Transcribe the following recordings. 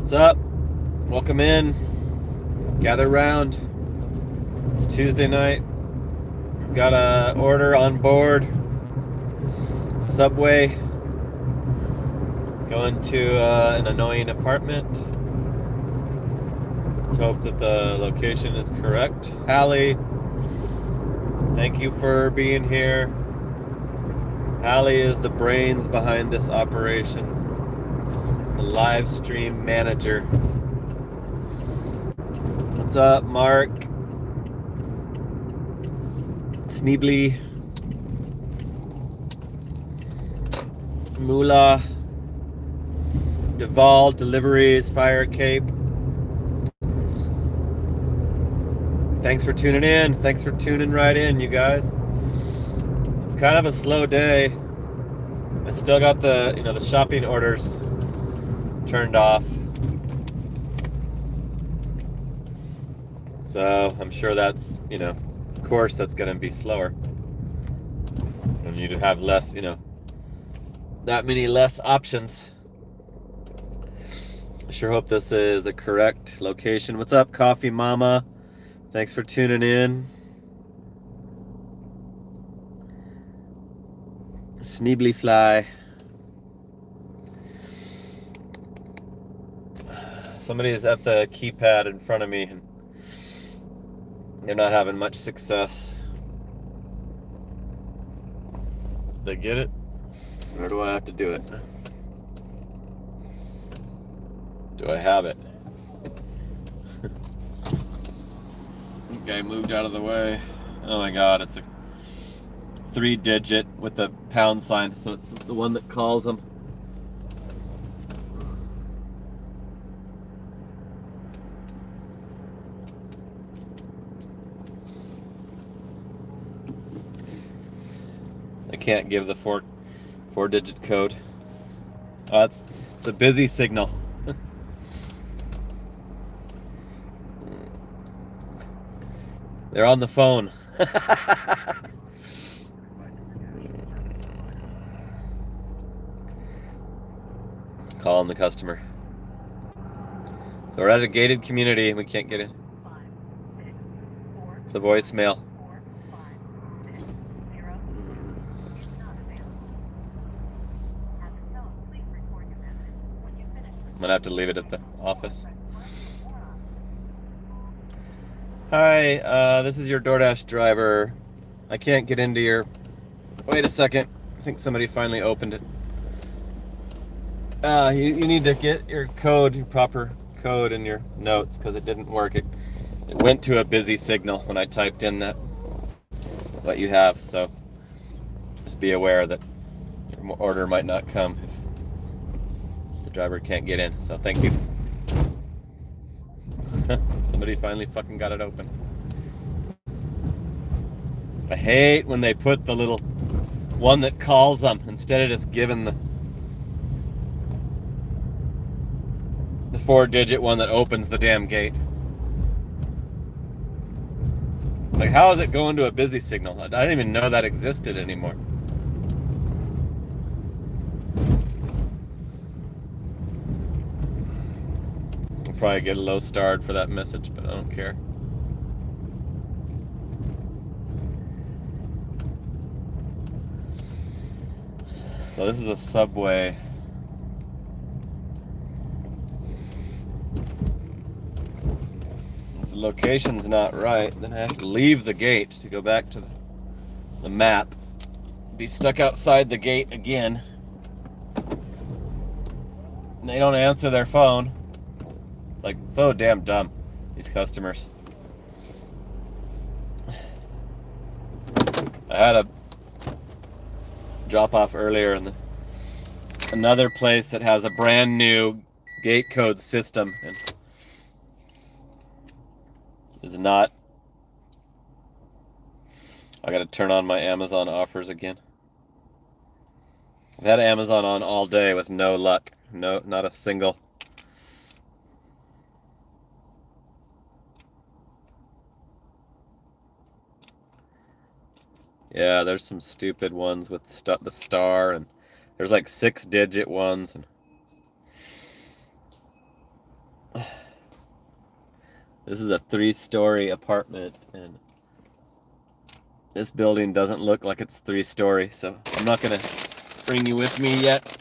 What's up? Welcome in. Gather round. It's Tuesday night. We've got a order on board. Subway. It's going to an annoying apartment. Let's hope that the location is correct. Hallie, thank you for being here. Hallie is the brains behind this operation. The live stream manager. What's up, Mark? Sneebly. Moolah. Duval Deliveries, Fire Cape. Thanks for tuning in. Thanks for tuning right in, you guys. It's kind of a slow day. I still got the shopping orders turned off. So I'm sure that's, of course that's going to be slower. And you have less, that many less options. I sure hope this is a correct location. What's up, Coffee Mama? Thanks for tuning in. Sneebly Fly. Somebody's at the keypad in front of me and they're not having much success. Did they get it? Or do I have to do it? Do I have it? Okay, moved out of the way. Oh my god, it's a 3-digit with a pound sign, so it's the one that calls them. I can't give the four-digit code. Oh, it's a busy signal. They're on the phone. Calling the customer. So we're at a gated community and we can't get in. It's a voicemail. I'm gonna have to leave it at the office. Hi, this is your DoorDash driver. I can't get into your... Wait a second. I think somebody finally opened it. You need to get your code, your proper code in your notes, because it didn't work. It went to a busy signal when I typed in what you have, so just be aware that your order might not come if the driver can't get in. So thank you. Somebody finally fucking got it open. I hate when they put the little one that calls them instead of just giving the 4-digit one that opens the damn gate. It's like, how is it going to a busy signal? I didn't even know that existed anymore. I'll probably get a low starred for that message, but I don't care. So this is a Subway. If the location's not right, then I have to leave the gate to go back to the map. Be stuck outside the gate again. And they don't answer their phone. It's like so damn dumb, these customers. I had a drop off earlier in another place that has a brand new gate code system and is not. I gotta turn on my Amazon offers again. I've had Amazon on all day with no luck. No, not a single. Yeah, there's some stupid ones with the star, and there's like 6-digit ones. And This is a 3-story apartment, and this building doesn't look like it's 3-story, so I'm not gonna bring you with me yet.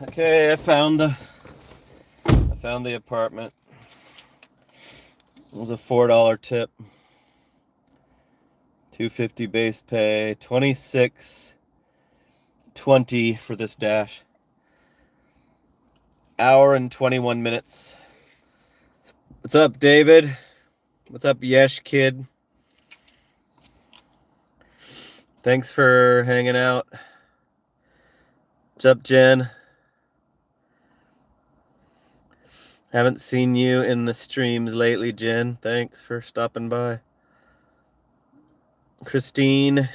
Okay, I found the apartment. It was a $4 tip. $250 base pay, $26.20 for this dash. Hour and 21 minutes. What's up, David? What's up, Yesh Kid? Thanks for hanging out. What's up, Jen? Haven't seen you in the streams lately, Jen. Thanks for stopping by. Christine,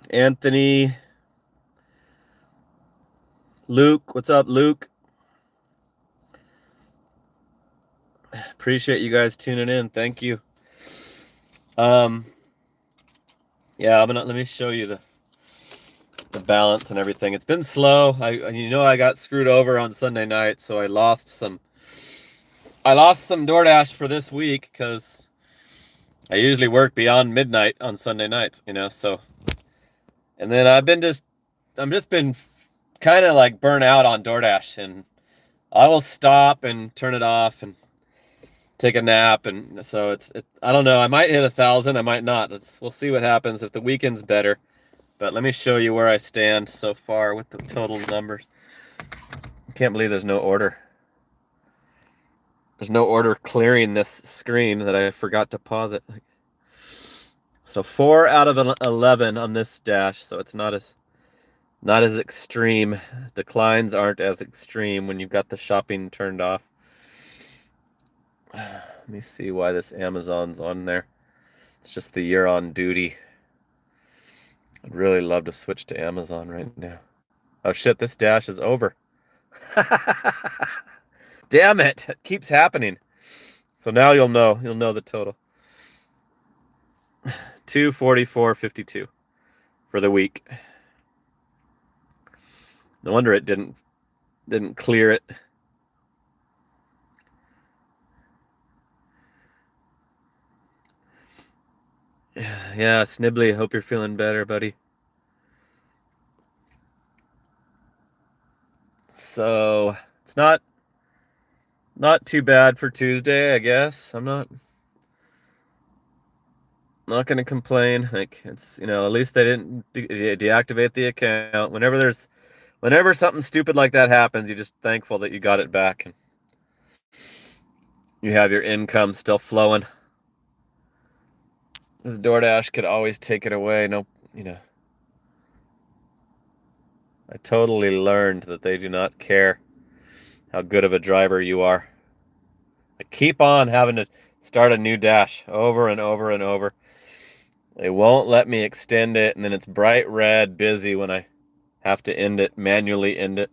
Anthony, Luke. What's up, Luke? Appreciate you guys tuning in. Thank you. Yeah, let me show you the balance and everything. It's been slow. I got screwed over on Sunday night, so I lost some DoorDash for this week because I usually work beyond midnight on Sunday nights, so. And then I'm just been kind of like burnt out on DoorDash, and I will stop and turn it off and take a nap, and so I don't know. I might hit 1,000, I might not. We'll see what happens if the weekend's better. But let me show you where I stand so far with the total numbers. I can't believe there's no order. There's no order clearing this screen that I forgot to pause it. So 4 out of 11 on this dash, so it's not as extreme. Declines aren't as extreme when you've got the shopping turned off. Let me see why this Amazon's on there. It's just the year on duty. I'd really love to switch to Amazon right now. Oh shit, this dash is over. Damn it, it keeps happening. So now you'll know the total. 244.52 for the week. No wonder it didn't clear it. Yeah, Snibbly, hope you're feeling better, buddy. So it's not too bad for Tuesday, I guess. I'm not gonna complain. Like, it's, at least they didn't deactivate the account. Whenever something stupid like that happens, you're just thankful that you got it back and you have your income still flowing. This DoorDash could always take it away. Nope, I totally learned that they do not care how good of a driver you are. I keep on having to start a new dash over and over and over. They won't let me extend it, and then it's bright red busy when I have to manually end it.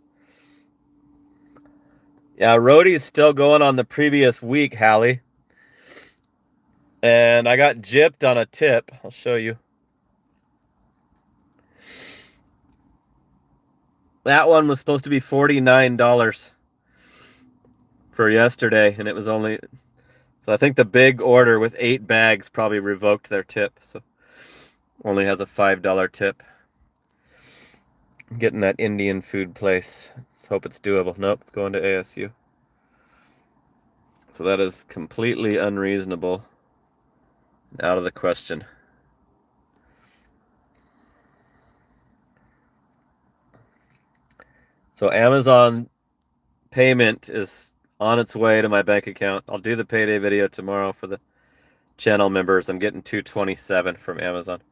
Yeah, Roadie's still going on the previous week, Hallie. And I got gypped on a tip. I'll show you. That one was supposed to be $49 for yesterday, and it was only... So I think the big order with 8 bags probably revoked their tip, so only has a $5 tip. I'm getting that Indian food place. Let's hope it's doable. Nope, it's going to ASU. So that is completely unreasonable. Out of the question. So Amazon payment is on its way to my bank account. I'll do the payday video tomorrow for the channel members. I'm getting $227 from Amazon.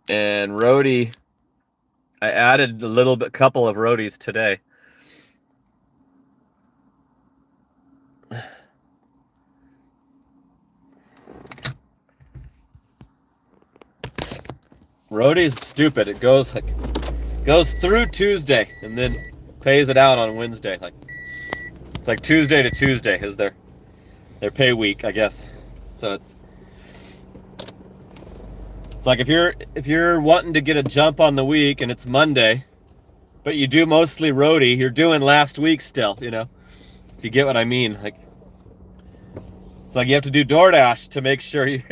And Roadie, I added a couple of Roadies today. Roadie's stupid. It goes through Tuesday and then pays it out on Wednesday. It's like Tuesday to Tuesday is their pay week, I guess. So it's like if you're wanting to get a jump on the week and it's Monday, but you do mostly Roadie, you're doing last week still, If you get what I mean. It's like you have to do DoorDash to make sure you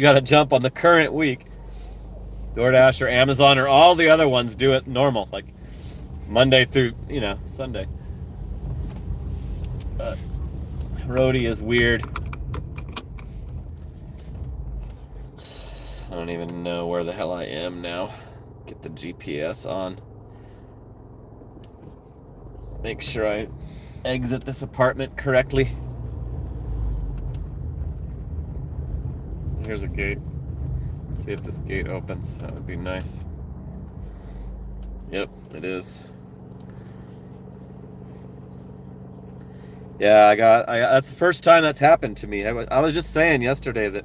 got a jump on the current week. DoorDash or Amazon or all the other ones do it normal, like Monday through, Sunday. But Roadie is weird. I don't even know where the hell I am now. Get the GPS on. Make sure I exit this apartment correctly. Here's a gate. See if this gate opens. That would be nice. Yep, it is. Yeah, that's the first time that's happened to me. I was just saying yesterday that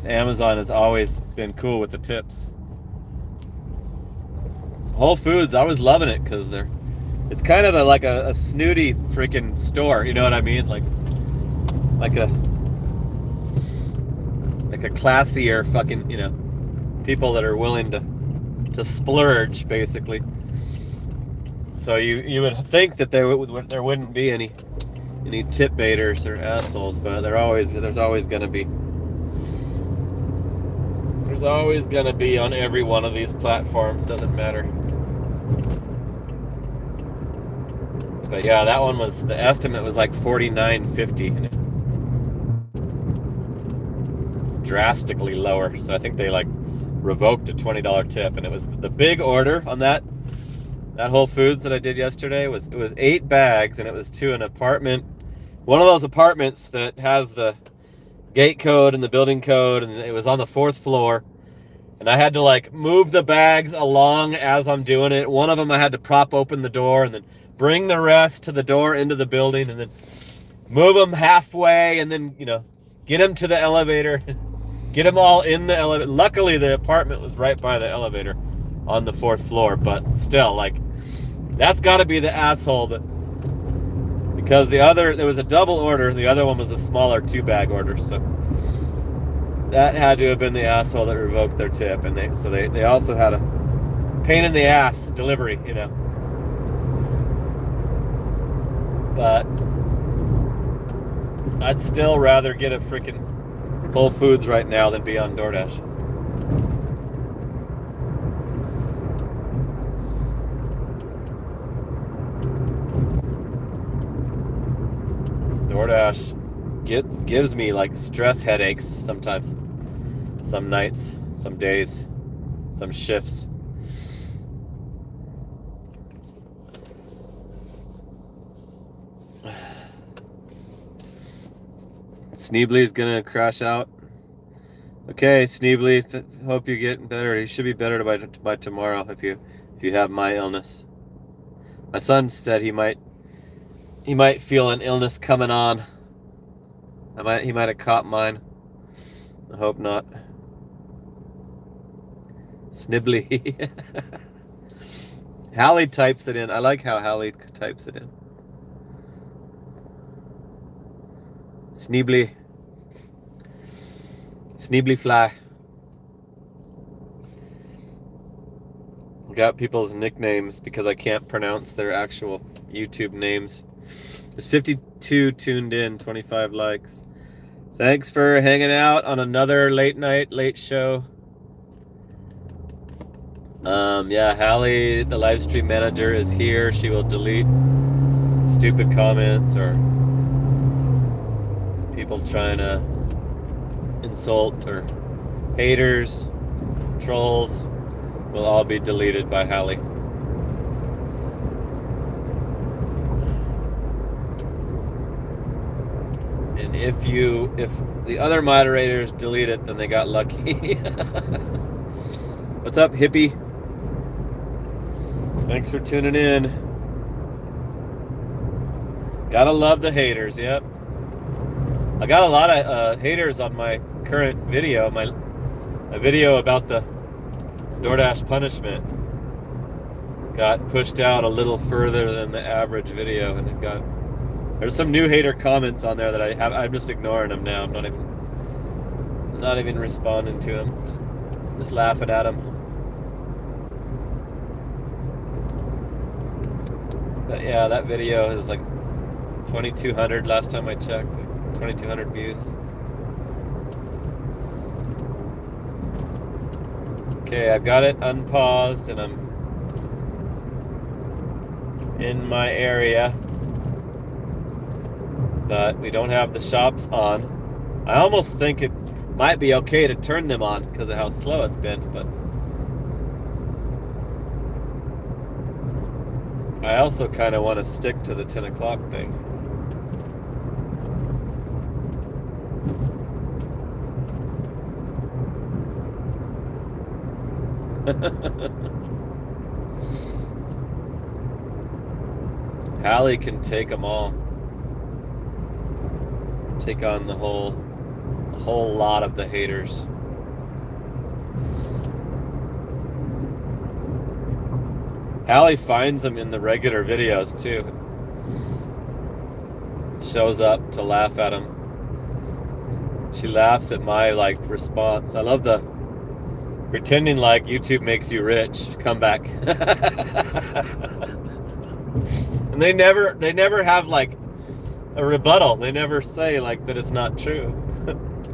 Amazon has always been cool with the tips. Whole Foods, I was loving it because it's kind of like a snooty freaking store. You know what I mean? It's like a classier fucking, people that are willing to splurge, basically. So you would think that there wouldn't be any tip baiters or assholes, but there's always gonna be. There's always gonna be on every one of these platforms, doesn't matter. But yeah, that one the estimate was like $49.50. Drastically lower, so I think they revoked a $20 tip, and it was the big order on that Whole Foods that I did yesterday. It was 8 bags, and it was to an apartment, one of those apartments that has the gate code and the building code, and it was on the 4th floor, and I had to move the bags along as I'm doing it. One of them I had to prop open the door and then bring the rest to the door into the building, and then move them halfway, and then get them to the elevator. Get them all in the elevator. Luckily, the apartment was right by the elevator on the 4th floor, but still, that's got to be the asshole because there was a double order. The other one was a smaller 2-bag order, so That had to have been the asshole that revoked their tip, and they also had a pain in the ass delivery, you know. But I'd still rather get a freaking Whole Foods right now than be on DoorDash. DoorDash gives me like stress headaches sometimes. Some nights, some days, some shifts. Sneebly's gonna crash out. Okay, Sneebly, hope you're getting better. You should be better by tomorrow if you have my illness. My son said he might feel an illness coming on. He might have caught mine. I hope not. Snibbly. Hallie types it in. I like how Hallie types it in. Sneebly. Sneebly fly. Got people's nicknames because I can't pronounce their actual YouTube names. There's 52 tuned in, 25 likes. Thanks for hanging out on another late show. Yeah, Hallie, the live stream manager, is here. She will delete stupid comments or people trying to insult or haters, trolls. Will all be deleted by Hallie. And if the other moderators delete it, then they got lucky. What's up, hippie? Thanks for tuning in. Gotta love the haters, yep. I got a lot of haters on my current video, a video about the DoorDash punishment. Got pushed out a little further than the average video, and there's some new hater comments on there that I'm just ignoring them now. I'm not even responding to them. Just laughing at them. But yeah, that video is like 2,200 last time I checked. 2,200 views. Okay, I've got it unpaused and I'm in my area, but we don't have the shops on. I almost think it might be okay to turn them on because of how slow it's been, but I also kind of want to stick to the 10 o'clock thing. Hallie can take them all. Take on the whole lot of the haters. Hallie finds them in the regular videos too. Shows up to laugh at them. She laughs at my response. I love the pretending like YouTube makes you rich comeback. And they never have a rebuttal. They never say that it's not true.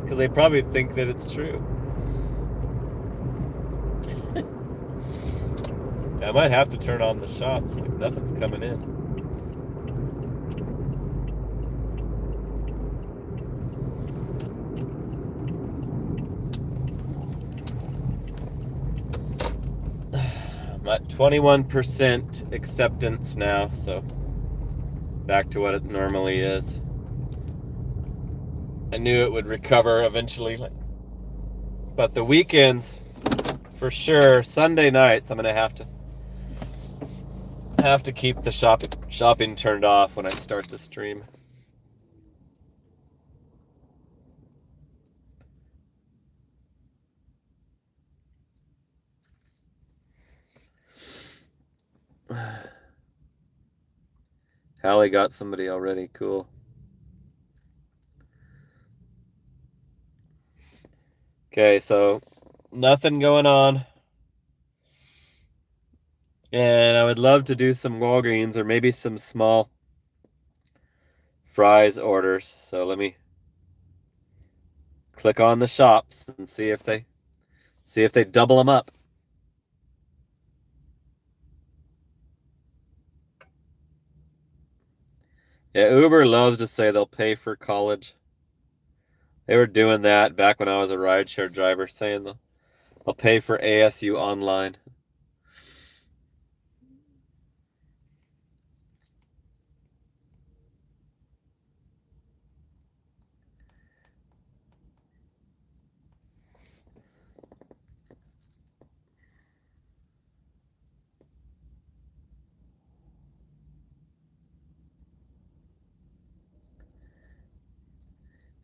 Because they probably think that it's true. I might have to turn on the shops. Nothing's coming in. I'm at 21% acceptance now, so back to what it normally is. I knew it would recover eventually, but the weekends, for sure, Sunday nights, I'm gonna have to keep the shopping turned off when I start the stream. Hallie got somebody already. Cool. Okay, so nothing going on. And I would love to do some Walgreens or maybe some small Fry's orders. So let me click on the shops and see if they double them up. Yeah, Uber loves to say they'll pay for college. They were doing that back when I was a rideshare driver, saying they'll pay for ASU online.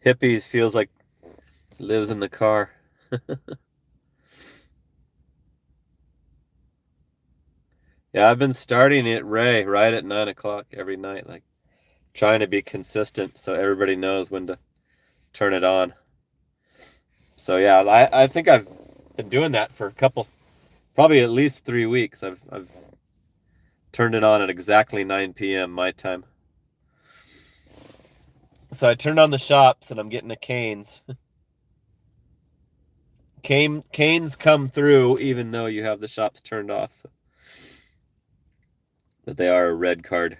Hippies feels like lives in the car. Yeah, I've been starting it right at 9 o'clock every night, like trying to be consistent so everybody knows when to turn it on. So yeah, I think I've been doing that for probably at least 3 weeks. I've turned it on at exactly 9 p.m. my time. So I turned on the shops and I'm getting a Cane's. Cane's come through even though you have the shops turned off. So. But they are a red card.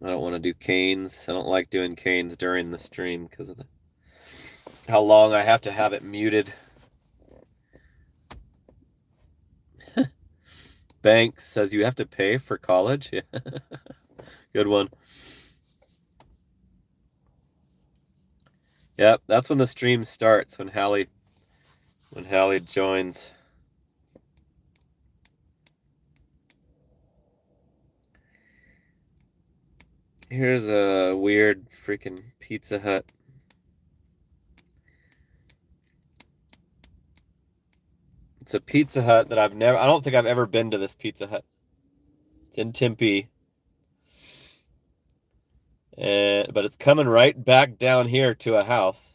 I don't want to do Cane's. I don't like doing Cane's during the stream because of how long I have to have it muted. Banks says you have to pay for college. Yeah. Good one. Yep, that's when the stream starts, when Hallie joins. Here's a weird freaking Pizza Hut. It's a Pizza Hut that I don't think I've ever been to this Pizza Hut. It's in Tempe. But it's coming right back down here to a house.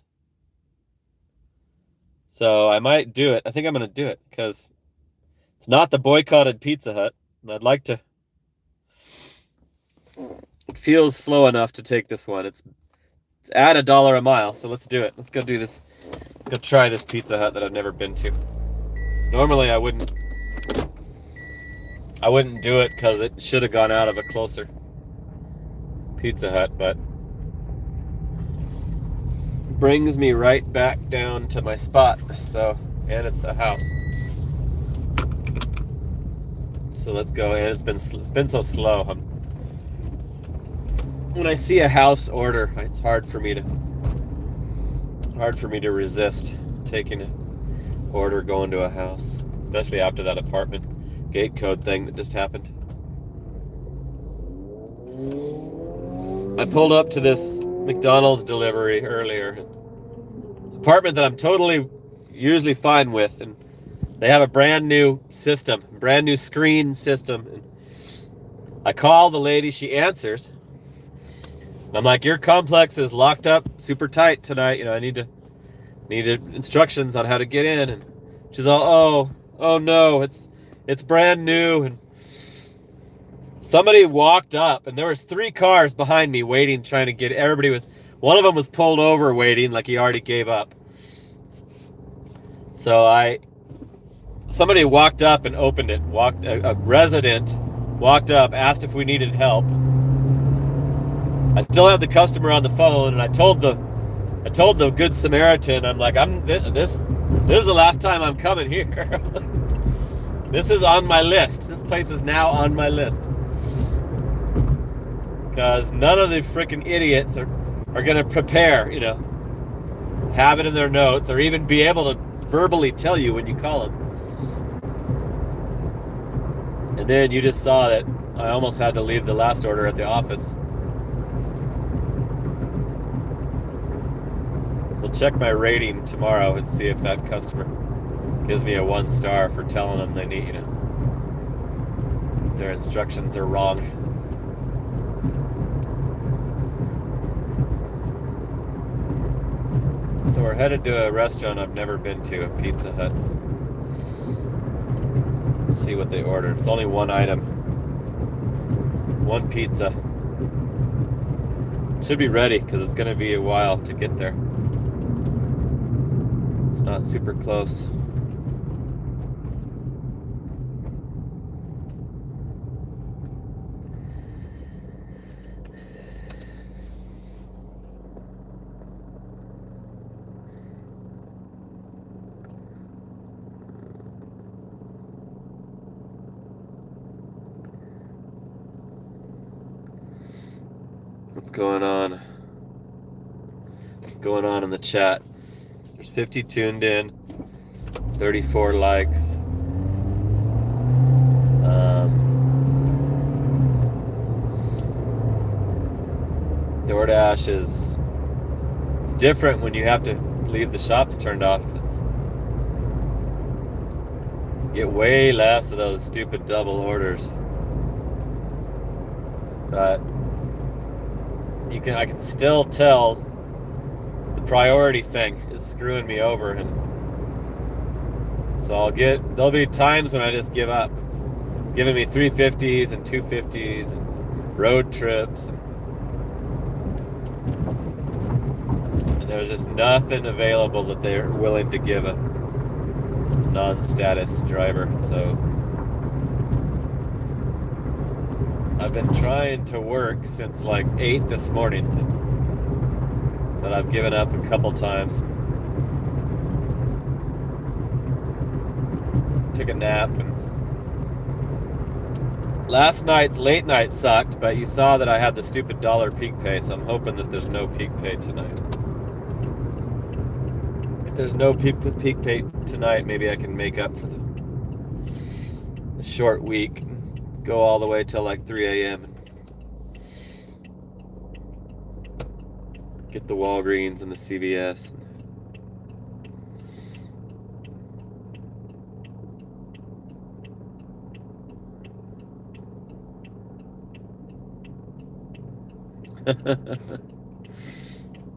So I might do it. I think I'm going to do it because it's not the boycotted Pizza Hut. And I'd like to. It feels slow enough to take this one. It's at $1 a mile, so let's do it. Let's go do this. Let's go try this Pizza Hut that I've never been to. Normally I wouldn't do it because it should have gone out of a closer Pizza Hut, but brings me right back down to my spot. So, and it's a house. So let's go. And it's been so slow. When I see a house order, it's hard for me to resist taking an order going to a house, especially after that apartment gate code thing that just happened. I pulled up to this McDonald's delivery earlier, apartment that I'm totally usually fine with, and they have a brand new screen system. And I call the lady, she answers. And I'm like, your complex is locked up super tight tonight. You know, I need instructions on how to get in. And she's all, oh no, it's brand new. And somebody walked up, and there was 3 cars behind me waiting, trying to get. One of them was pulled over waiting, like he already gave up. So somebody walked up and opened it. A resident walked up, asked if we needed help. I still had the customer on the phone, and I told the Good Samaritan, I'm like, this is the last time I'm coming here. This is on my list. This place is now on my list. Because none of the freaking idiots are going to prepare, have it in their notes, or even be able to verbally tell you when you call them. And then you just saw that I almost had to leave the last order at the office. We'll check my rating tomorrow and see if that customer gives me a 1 star for telling them they need, their instructions are wrong. So we're headed to a restaurant I've never been to, a Pizza Hut. Let's see what they ordered. It's only one item. It's one pizza. Should be ready because it's going to be a while to get there. It's not super close. What's going on? What's going on in the chat? There's 50 tuned in, 34 likes. DoorDash it's different when you have to leave the shops turned off. You get way less of those stupid double orders. But I can still tell the priority thing is screwing me over, and so there'll be times when I just give up. It's giving me 350s and 250s and road trips, and there's just nothing available that they're willing to give a non-status driver. So I've been trying to work since like 8 this morning, but I've given up a couple times. Took a nap, and last night's late night sucked, but you saw that I had the stupid $1 peak pay, so I'm hoping that there's no peak pay tonight. If there's no peak pay tonight, maybe I can make up for the short week. Go all the way till like 3 a.m. and get the Walgreens and the CVS.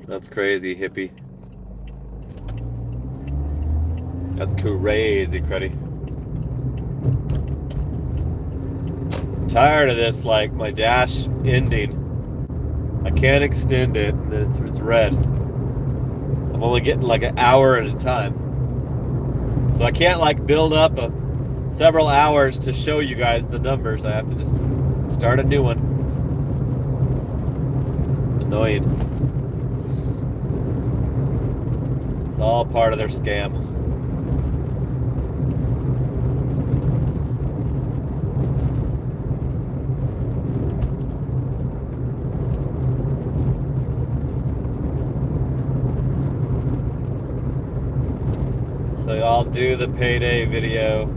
That's crazy, hippie. That's crazy, cruddy. Tired of this, like my dash ending. I can't extend it, and it's red. I'm only getting like an hour at a time, so I can't like build up several hours to show you guys the numbers. I have to just start a new one. Annoying. It's all part of their scam. So I'll do the payday video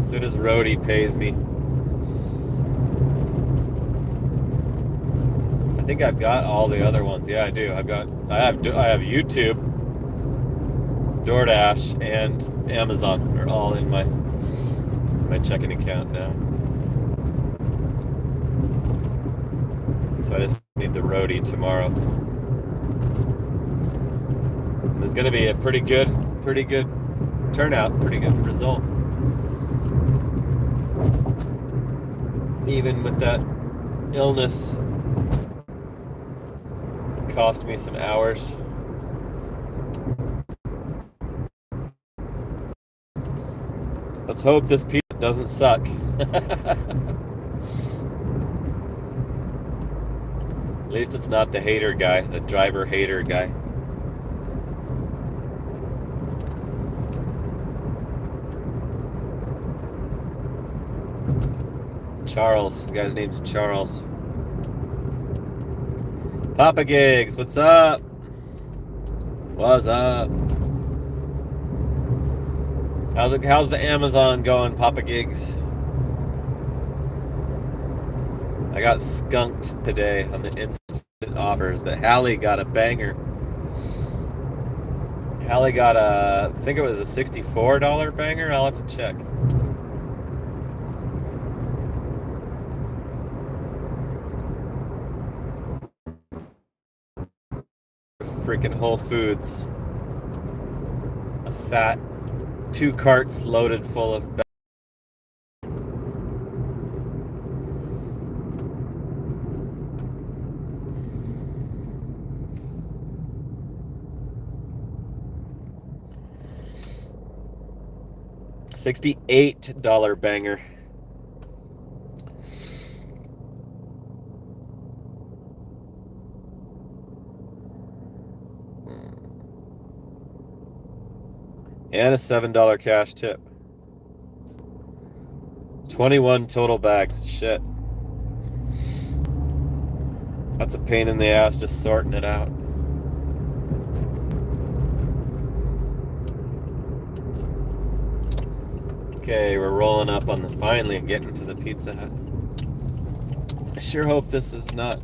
as soon as Rody pays me. I think I've got all the other ones. Yeah, I do. I have YouTube, DoorDash, and Amazon are all in my checking account now. So I just need the Rody tomorrow. There's going to be a pretty good turnout, pretty good result. Even with that illness, it cost me some hours. Let's hope this pizza doesn't suck. At least it's not the hater guy, the driver hater guy. Charles, the guy's name's Charles. Papa Gigs, what's up? What's up? How's the Amazon going, Papa Gigs? I got skunked today on the instant offers, but Hallie got a banger. Hallie got I think it was a $64 banger. I'll have to check. Freaking Whole Foods. fat 2 carts loaded full of $68 banger. And a $7 cash tip. 21 total bags. Shit. That's a pain in the ass just sorting it out. Okay, we're rolling up on the finally getting to the Pizza Hut. I sure hope this is not,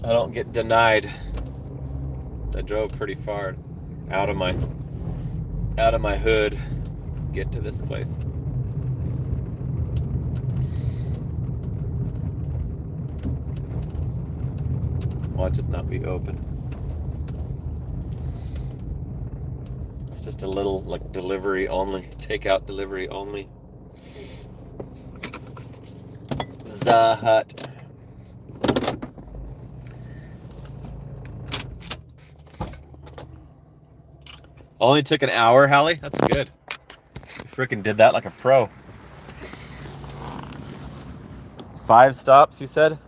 I don't get denied. I drove pretty far out of my hood to get to this place. Watch it not be open. It's just a little like delivery only, takeout delivery only. The Hut. Only took an hour, Hallie? That's good. You freaking did that like a pro. 5 stops, you said?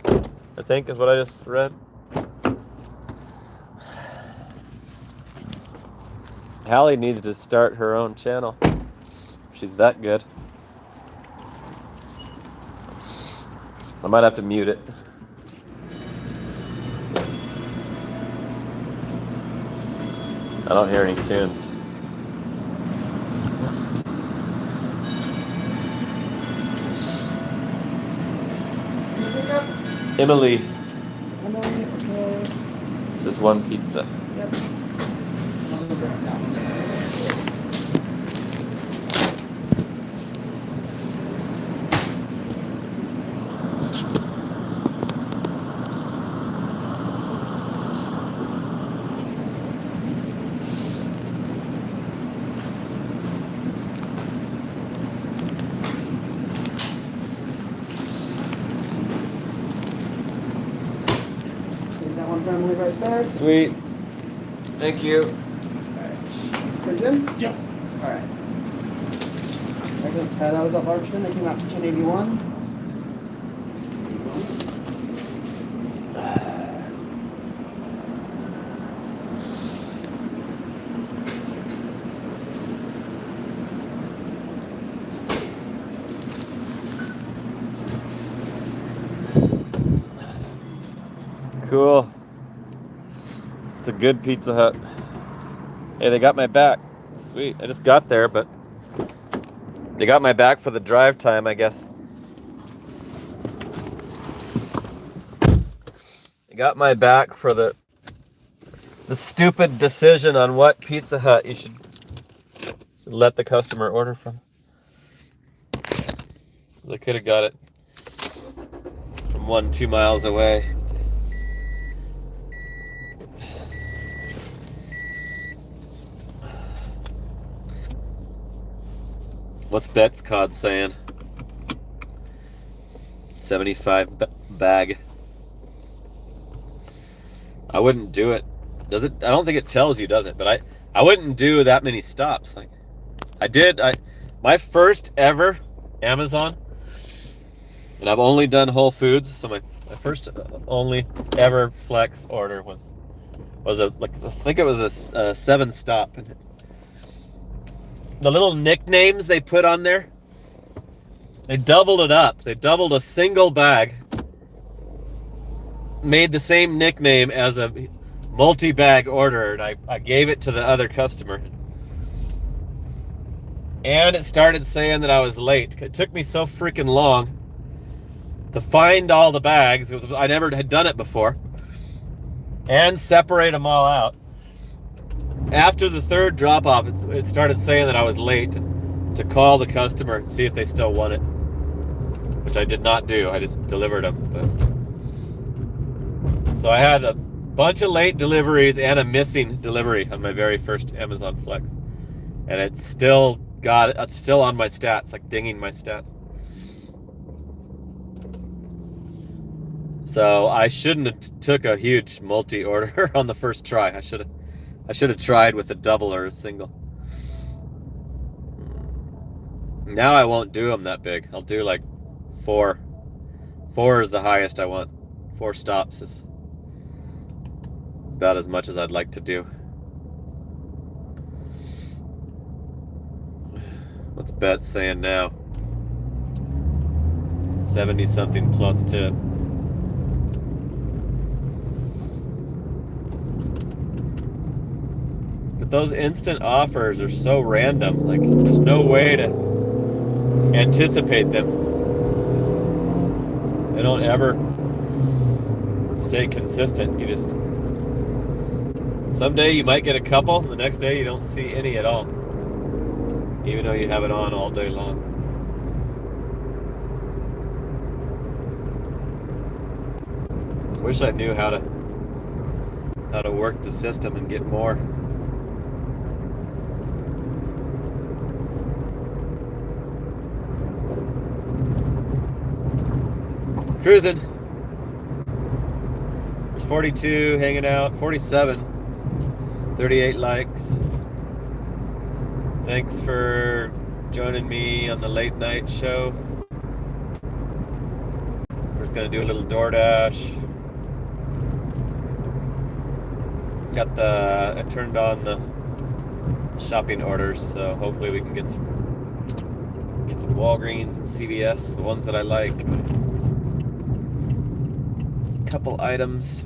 I think is what I just read. Hallie needs to start her own channel. She's that good. I might have to mute it. I don't hear any tunes. Emily. Emily, okay. It's just one pizza. Yep. Family right there. Sweet. Thank you. Alright. For Jim? Yep. Alright. That was at Larkston. They came out to 1081. Cool. It's a good Pizza Hut. Hey, they got my back. Sweet. I just got there, but they got my back for the drive time, I guess. They got my back for the stupid decision on what Pizza Hut you should let the customer order from. They could have got it from 1-2 miles away. What's Bet's Cod saying? 75 bag. I wouldn't do it. Does it? I don't think it tells you, does it? But I wouldn't do that many stops. Like I did. My first ever Amazon, and I've only done Whole Foods. So my first only ever Flex order was a like I think it was a 7 stop. And the little nicknames they put on there, they doubled it up. They doubled a single bag, made the same nickname as a multi-bag order, and I gave it to the other customer. And it started saying that I was late. It took me so freaking long to find all the bags. I never had done it before. And separate them all out. After the 3rd drop-off, it started saying that I was late to call the customer and see if they still want it, which I did not do. I just delivered them. But so I had bunch of late deliveries and a missing delivery on my very first Amazon Flex. And it's still on my stats, like dinging my stats. So I shouldn't have took a huge multi-order on the first try. I should have tried with a double or a single. Now I won't do them that big. I'll do like 4. 4 is the highest I want. 4 stops is about as much as I'd like to do. What's Bet saying now? 70 something plus tip. But those instant offers are so random. Like, there's no way to anticipate them. They don't ever stay consistent. You just, someday you might get a couple, the next day you don't see any at all, even though you have it on all day long. I wish I knew how to work the system and get more. Cruising. There's 42 hanging out, 47, 38 likes. Thanks for joining me on the late night show. We're just gonna do a little DoorDash. I turned on the shopping orders, so hopefully we can get some Walgreens and CVS, the ones that I like. Couple items,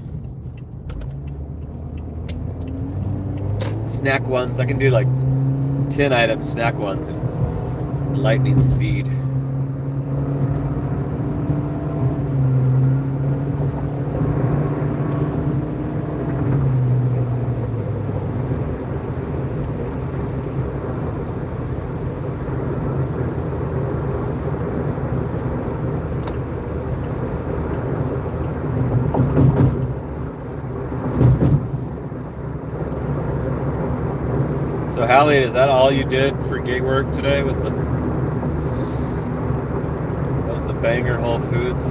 snack ones. I can do like 10 items, snack ones, in lightning speed. So Hallie, is that all you did for gig work today? Was the Banger Whole Foods?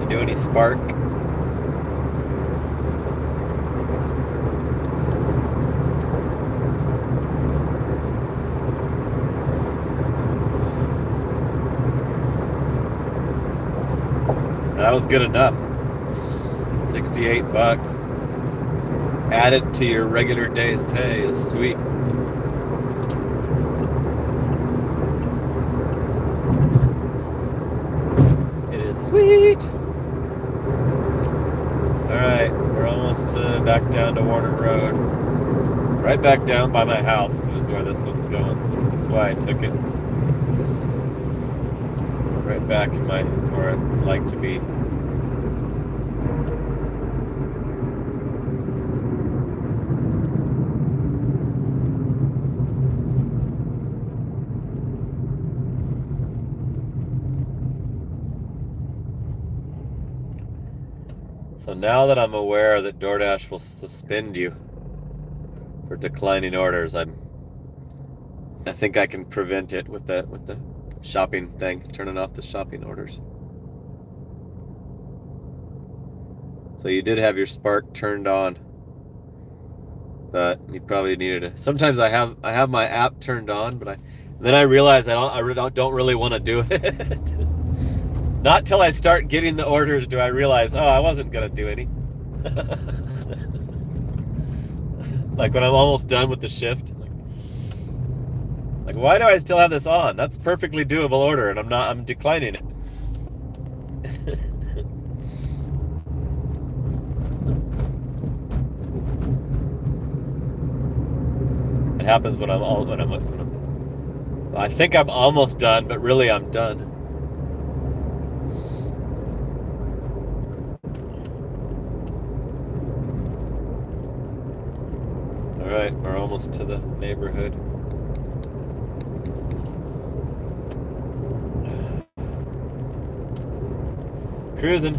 You do any Spark? That was good enough. $68 added to your regular day's pay is sweet. It is sweet. Alright, we're almost back down to Warner Road. Right back down by my house is where this one's going, so that's why I took it. Right back in where I'd like to be. So now that I'm aware that DoorDash will suspend you for declining orders, I think I can prevent it with the shopping thing, turning off the shopping orders. So you did have your Spark turned on, but you probably needed it. Sometimes I have my app turned on, but then I realize I don't really want to do it. Not till I start getting the orders do I realize, oh, I wasn't gonna do any. Like when I'm almost done with the shift. Like, why do I still have this on? That's a perfectly doable order, and I'm declining it. It happens when I think I'm almost done, but really I'm done. All right, we're almost to the neighborhood. Cruising.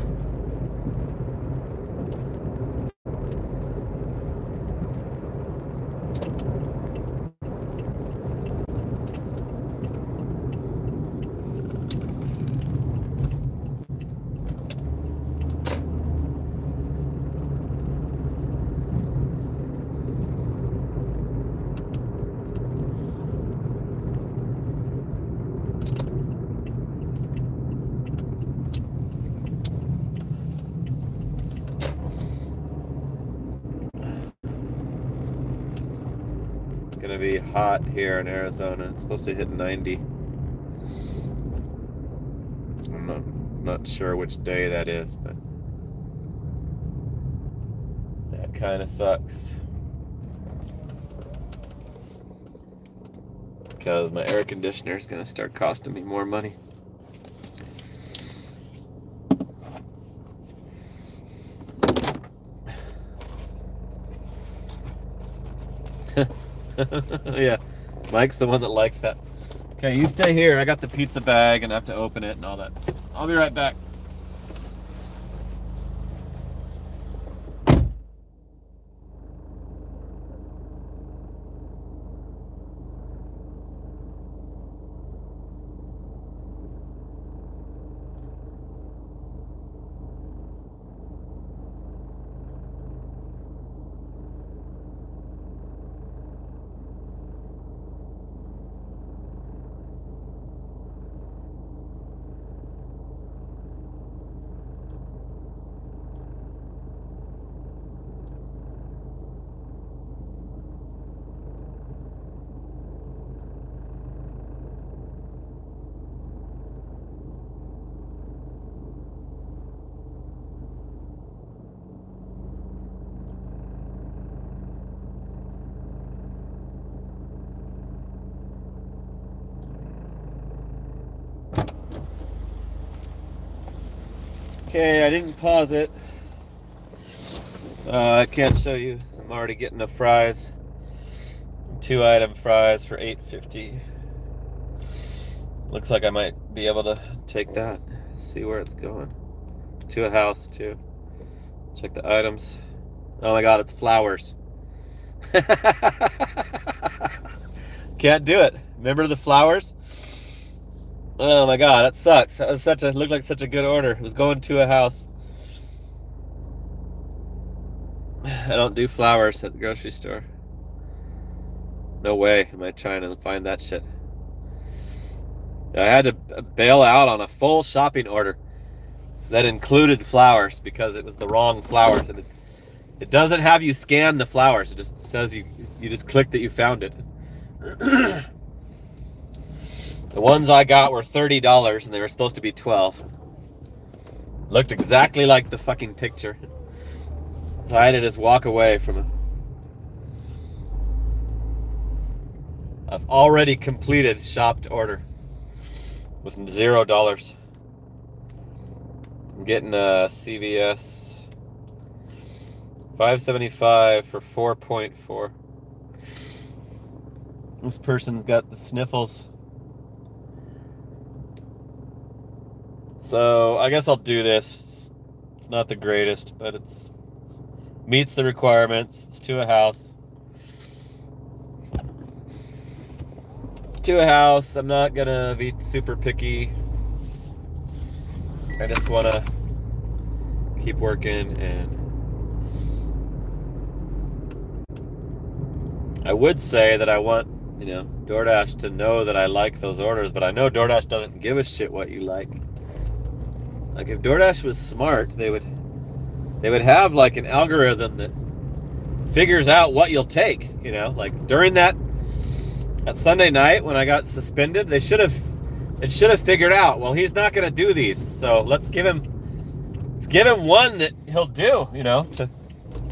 It's gonna be hot here in Arizona. It's supposed to hit 90. I'm not sure which day that is, but that kind of sucks. Because my air conditioner is gonna start costing me more money. Yeah, Mike's the one that likes that. Okay, you stay here. I got the pizza bag and I have to open it and all that. I'll be right back. Okay, I didn't pause it, so I can't show you. I'm already getting the fries. 2-item fries for $8.50. Looks like I might be able to take that. See where it's going. To a house too. Check the items. Oh my god, it's flowers. Can't do it. Remember the flowers? Oh my god, that sucks. That was looked like such a good order. It was going to a house. I don't do flowers at the grocery store. No way am I trying to find that shit. I had to bail out on a full shopping order that included flowers because it was the wrong flowers. And it doesn't have you scan the flowers. It just says you just click that you found it. The ones I got were $30 and they were supposed to be $12. Looked exactly like the fucking picture. So I had to just walk away from it. I've already completed shopped order with $0. I'm getting a CVS $5.75 for 4.4. This person's got the sniffles. So I guess I'll do this. It's not the greatest, but it's meets the requirements. It's to a house. To a house. I'm not gonna be super picky. I just wanna keep working, and I would say that I want, DoorDash to know that I like those orders, but I know DoorDash doesn't give a shit what you like. Like if DoorDash was smart, they would have like an algorithm that figures out what you'll take, like during that Sunday night when I got suspended, it should have figured out, well, he's not going to do these. So let's give him one that he'll do, to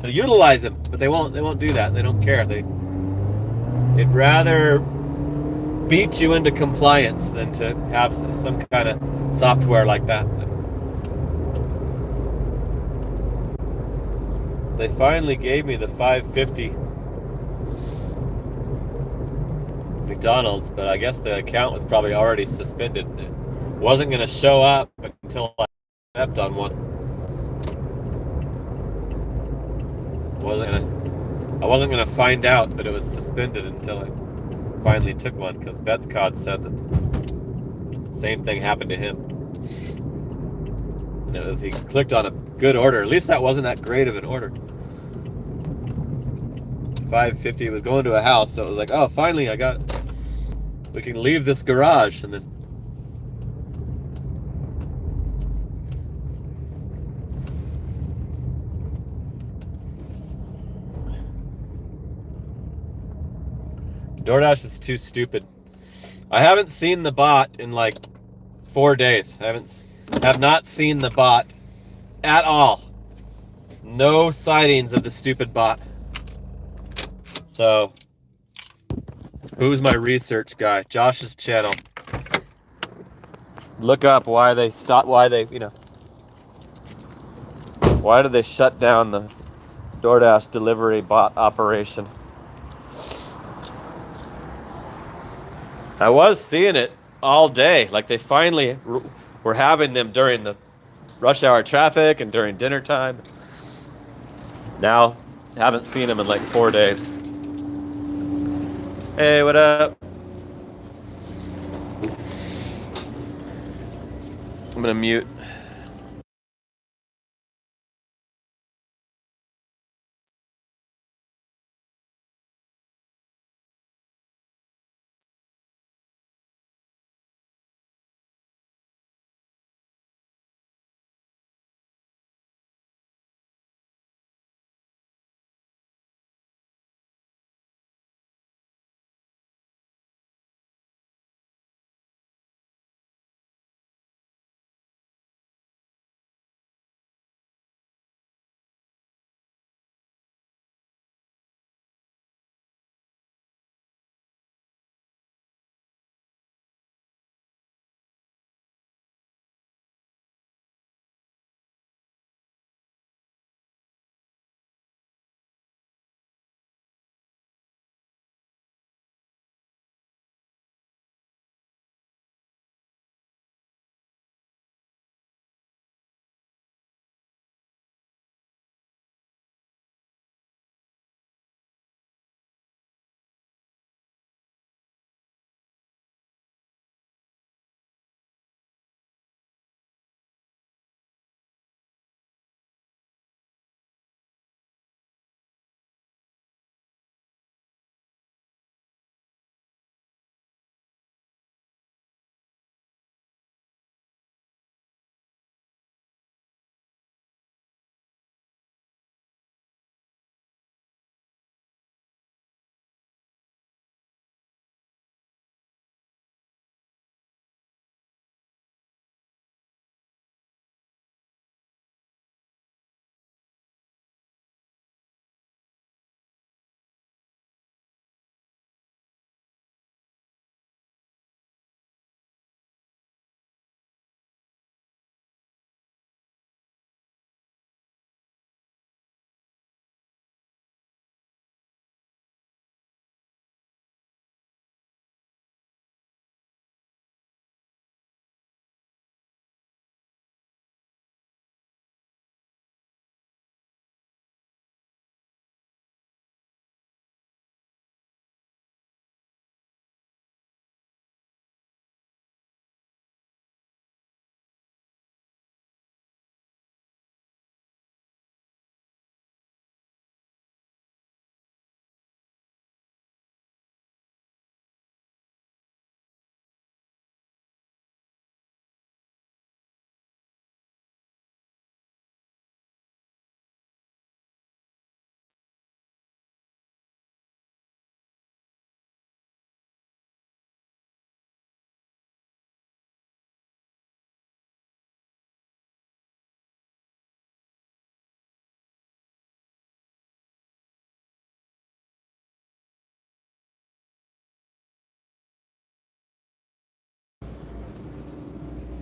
utilize him, but they won't do that. They don't care. They'd rather beat you into compliance than to have some kind of software like that. They finally gave me the $5.50 McDonald's, but I guess the account was probably already suspended. It wasn't going to show up until stepped on one. I wasn't gonna find out that it was suspended until I finally took one, because Betscod said that the same thing happened to him. And it was, he clicked on a good order. At least that wasn't that great of an order. $550 was going to a house, so it was like, oh, finally we can leave this garage. And then DoorDash is too stupid. I haven't seen the bot in like 4 days. Have not seen the bot at all. No sightings of the stupid bot. So, who's my research guy? Josh's channel. Look up why did they shut down the DoorDash delivery bot operation? I was seeing it all day. Like, they finally were having them during the rush hour traffic and during dinner time. Now, haven't seen them in like 4 days. Hey, what up? I'm gonna mute.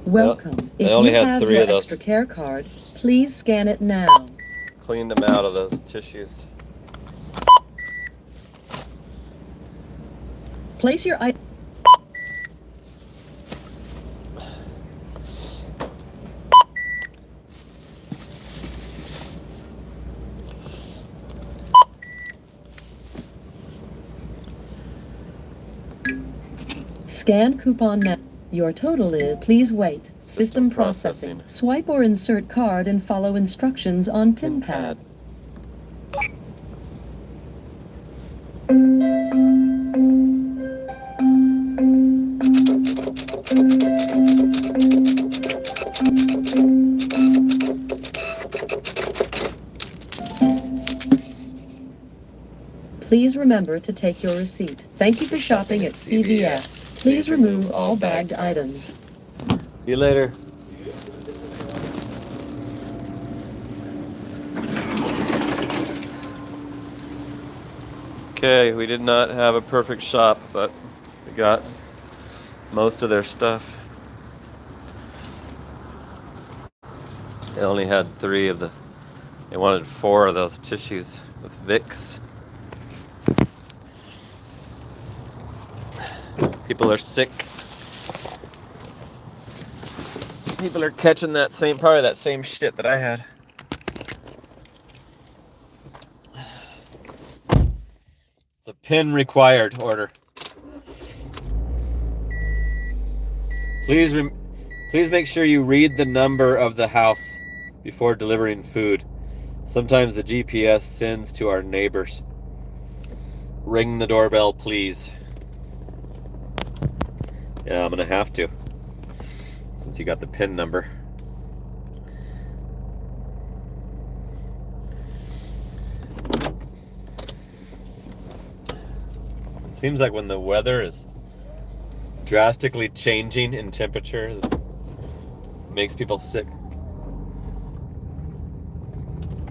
Welcome. I If only you had have 3 your of those. extra care card, please scan it now. Cleaned them out of those tissues. Place your item. Scan coupon now. Your total is, please wait. System processing. Swipe or insert card and follow instructions on pin pad. Please remember to take your receipt. Thank you for shopping at CVS. Please remove all bagged items. See you later. Okay, we did not have a perfect shop, but we got most of their stuff. They only had 3 of they wanted 4 of those tissues with Vicks. People are sick. People are catching probably that same shit that I had. It's a PIN required order. Please make sure you read the number of the house before delivering food. Sometimes the GPS sends to our neighbors. Ring the doorbell, please. Yeah, I'm gonna have to, since you got the PIN number. It seems like when the weather is drastically changing in temperature, it makes people sick.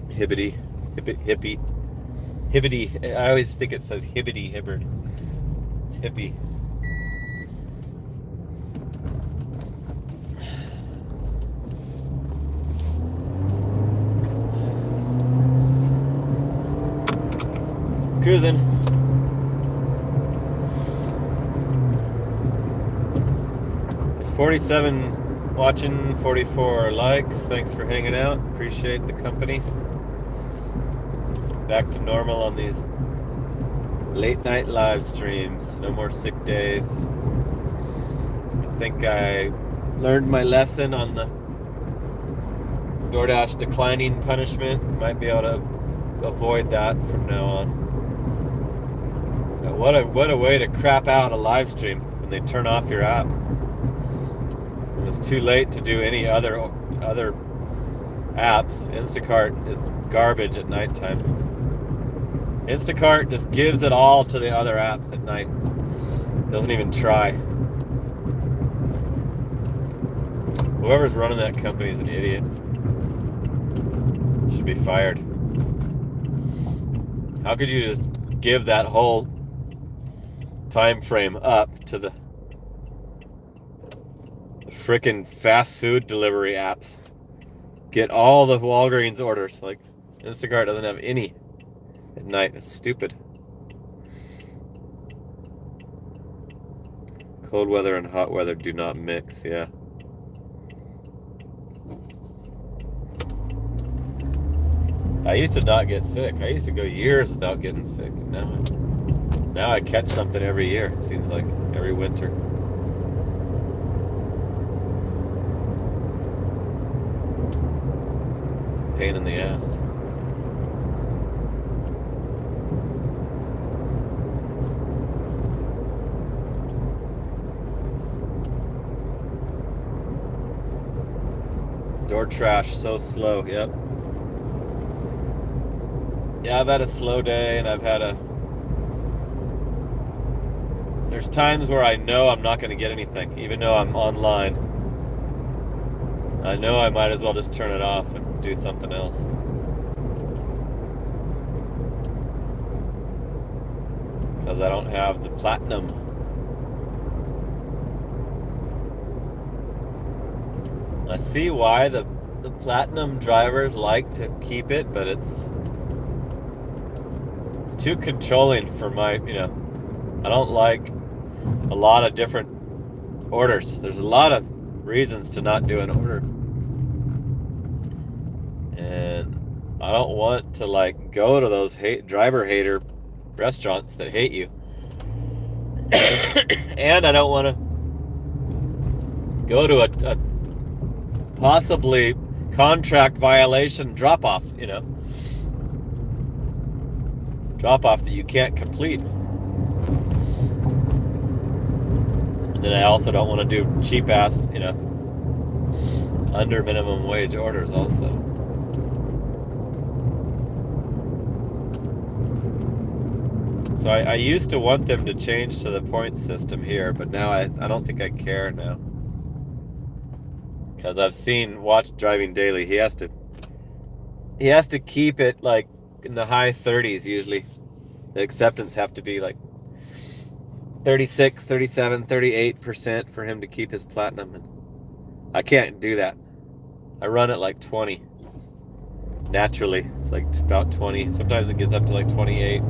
Hibbity. I always think it says hibbity-hibbard. It's hippie. Cruising. There's 47 watching, 44 likes. Thanks for hanging out. Appreciate the company. Back to normal on these late night live streams. No more sick days. I think I learned my lesson on the DoorDash declining punishment. Might be able to avoid that from now on. What a way to crap out a live stream when they turn off your app. When it's too late to do any other apps. Instacart is garbage at nighttime. Instacart just gives it all to the other apps at night. Doesn't even try. Whoever's running that company is an idiot. Should be fired. How could you just give that whole time frame up to the frickin' fast food delivery apps? Get all the Walgreens orders. Like, Instacart doesn't have any at night. It's stupid. Cold weather and hot weather do not mix. Yeah. I used to not get sick. I used to go years without getting sick. Now I catch something every year. It seems like every winter. Pain in the ass. Door trash so slow. Yep. Yeah, I've had a slow day, and there's times where I know I'm not going to get anything, even though I'm online. I know I might as well just turn it off and do something else. Because I don't have the platinum. I see why the platinum drivers like to keep it, but it's too controlling for my, I don't like a lot of different orders. There's a lot of reasons to not do an order. And I don't want to go to those driver hater restaurants that hate you. And I don't want to go to a possibly contract violation drop-off, drop-off that you can't complete. And then I also don't want to do cheap-ass, under minimum wage orders also. So I used to want them to change to the point system here, but now I don't think I care now. Because I've watched Driving Daily. He has to keep it like in the high 30s usually. The acceptance have to be like 36, 37, 38% for him to keep his platinum. And I can't do that. I run it like 20. Naturally, it's like about 20. Sometimes it gets up to like 28.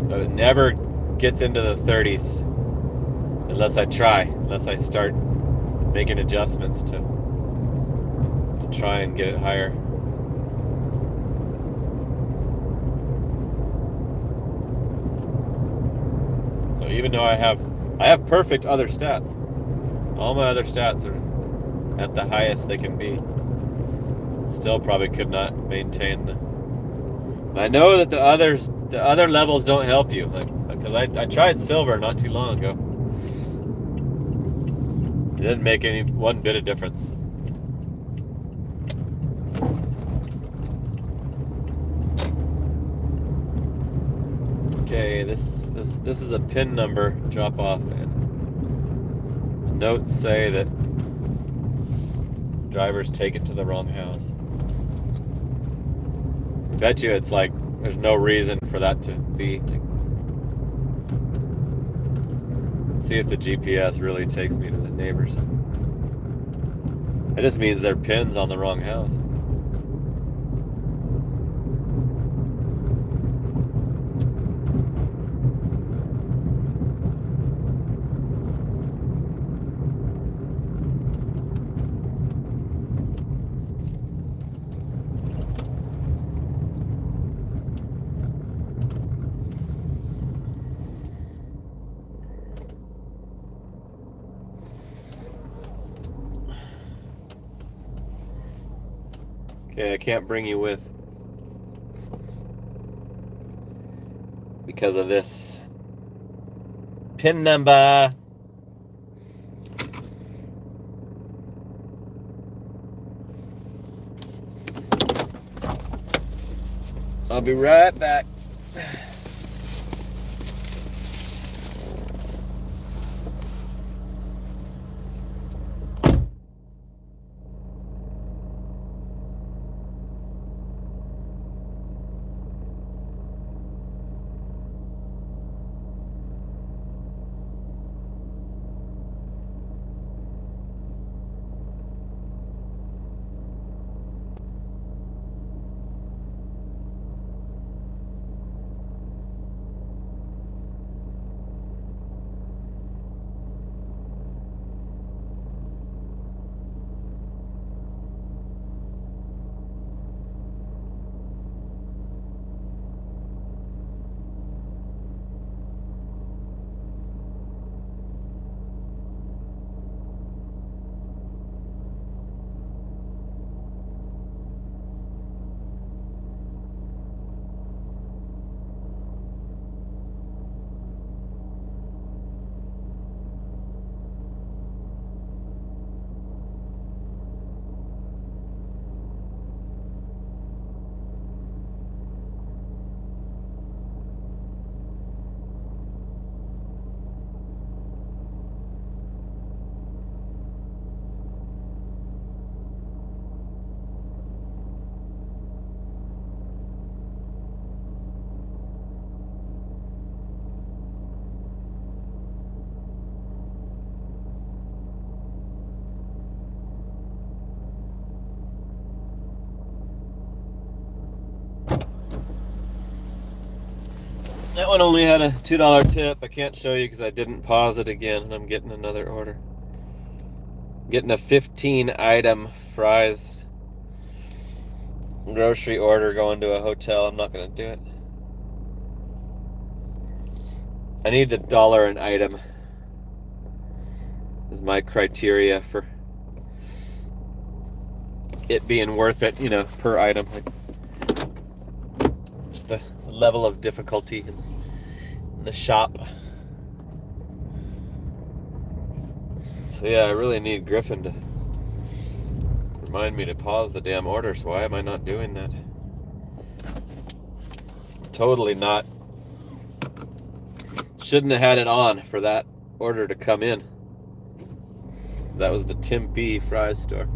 But it never gets into the 30s unless I start making adjustments to try and get it higher. So even though I have perfect other stats, all my other stats are at the highest they can be, still probably could not maintain the. I know that the other levels don't help you, because I tried silver not too long ago. It didn't make one bit of difference. Okay, this is a PIN number drop off, and notes say that drivers take it to the wrong house. I bet you it's like there's no reason for that to be. Let's see if the GPS really takes me to the neighbors. It just means their pin's on the wrong house. Okay, I can't bring you with because of this PIN number. I'll be right back. That one only had a $2 tip. I can't show you because I didn't pause it again, and I'm getting another order. Getting a 15-item fries grocery order going to a hotel. I'm not going to do it. I need $1 an item is my criteria for it being worth it, you know, per item. Like, just the level of difficulty in the shop. So yeah, I really need Griffin to remind me to pause the damn orders. Why am I not doing that? Totally not. Shouldn't have had it on for that order to come in. That was the Tim B. Fries store.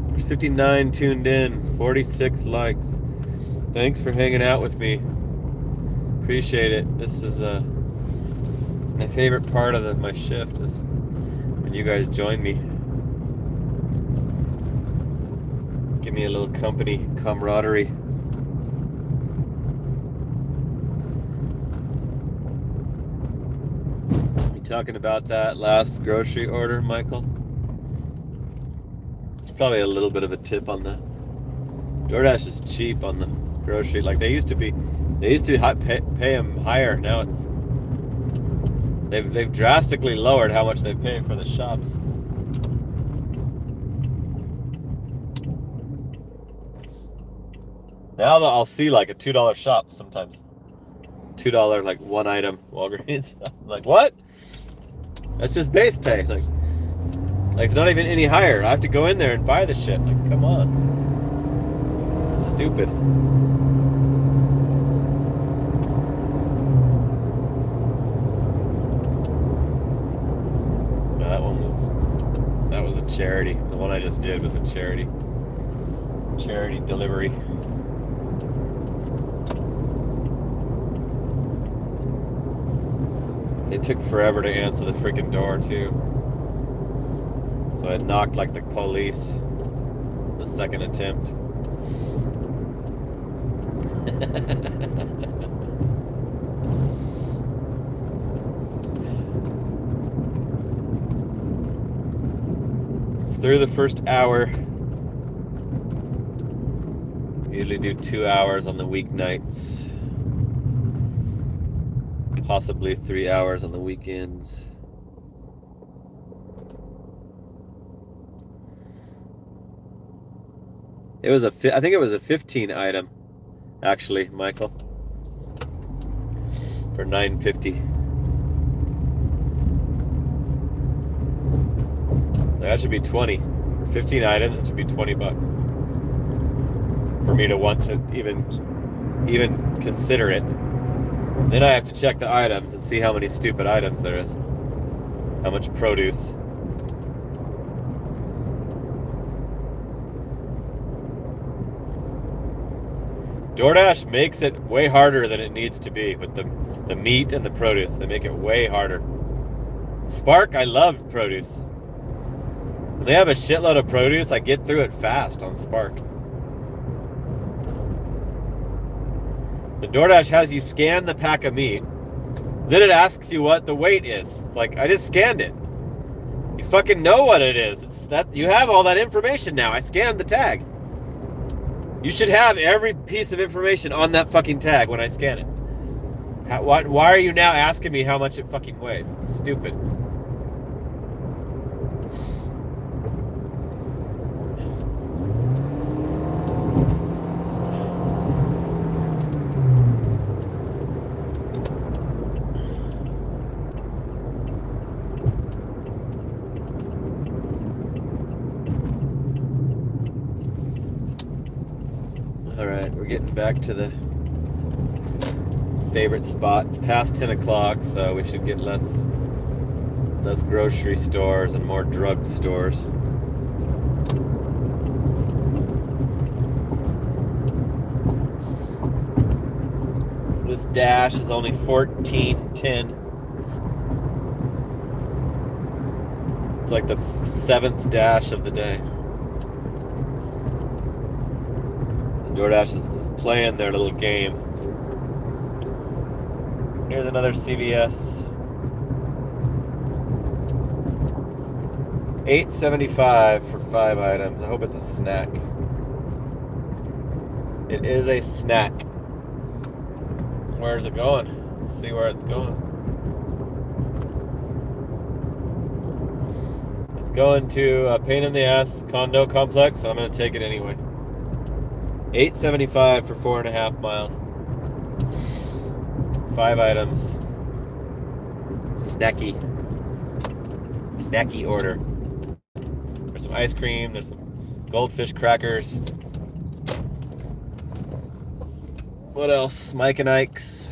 There's 59 tuned in, 46 likes. Thanks for hanging out with me. Appreciate it. This is my favorite part of my shift is when you guys join me. Give me a little company, camaraderie. You talking about that last grocery order, Michael? There's probably a little bit of a tip on the DoorDash is cheap on the grocery. Like they used to be. They used to pay them higher. Now it's they've drastically lowered how much they pay for the shops. Now I'll see like a $2 shop sometimes. $2 like one item Walgreens. Like what? That's just base pay. Like it's not even any higher. I have to go in there and buy the shit. Like come on. It's stupid. That was a charity. The one I just did was a charity delivery. It took forever to answer the freaking door too. So I knocked like the police the second attempt. Through the first hour. Usually do 2 hours on the weeknights. Possibly 3 hours on the weekends. I think it was a 15 item, actually, Michael, for $9.50. That should be 20. For 15 items, it should be $20 for me to want to even consider it. Then I have to check the items and see how many stupid items there is. How much produce. DoorDash makes it way harder than it needs to be with the meat and the produce. They make it way harder. Spark, I love produce. When they have a shitload of produce, I get through it fast on Spark. The DoorDash has you scan the pack of meat, then it asks you what the weight is. It's like, I just scanned it. You fucking know what it is. It's that you have all that information now. I scanned the tag. You should have every piece of information on that fucking tag when I scan it. Why are you now asking me how much it fucking weighs? It's stupid. We're getting back to the favorite spot. It's past 10 o'clock, so we should get less grocery stores and more drug stores. This dash is only $14.10. It's like the 7th dash of the day. DoorDash is playing their little game. Here's another CVS. $8.75 for 5 items. I hope it's a snack. It is a snack. Where's it going? Let's see where it's going. It's going to a pain in the ass condo complex, and I'm gonna take it anyway. $8.75 for 4.5 miles. 5 items. Snacky order. There's some ice cream, there's some goldfish crackers. What else? Mike and Ike's.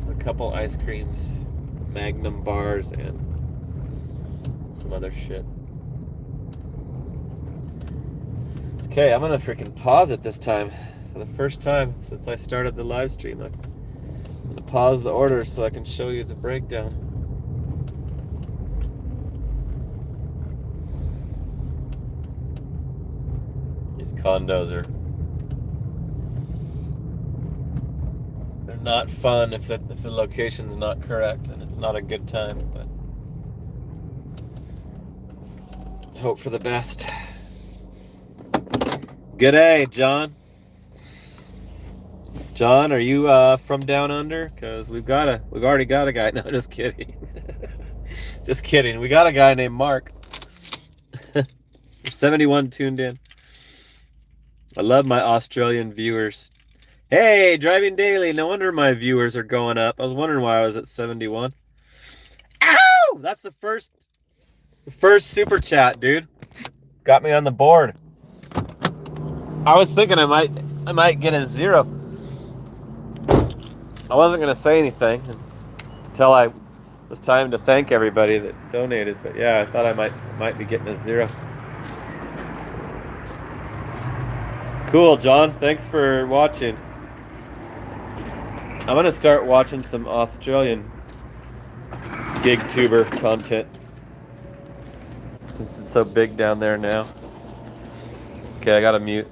A couple ice creams, Magnum bars, and some other shit. Okay, I'm gonna freaking pause it this time. For the first time since I started the live stream, I'm gonna pause the order so I can show you the breakdown. These condos they're not fun if the location's not correct, and it's not a good time, but let's hope for the best. Good day, John. John, are you from down under? Because we've already got a guy. No, just kidding. Just kidding. We got a guy named Mark. 71 tuned in. I love my Australian viewers. Hey, Driving Daily. No wonder my viewers are going up. I was wondering why I was at 71. Ow! That's the first super chat, dude. Got me on the board. I was thinking I might get a 0. I wasn't gonna say anything until it was time to thank everybody that donated. But yeah, I thought I might be getting a 0. Cool, John. Thanks for watching. I'm gonna start watching some Australian gig tuber content since it's so big down there now. Okay, I gotta mute.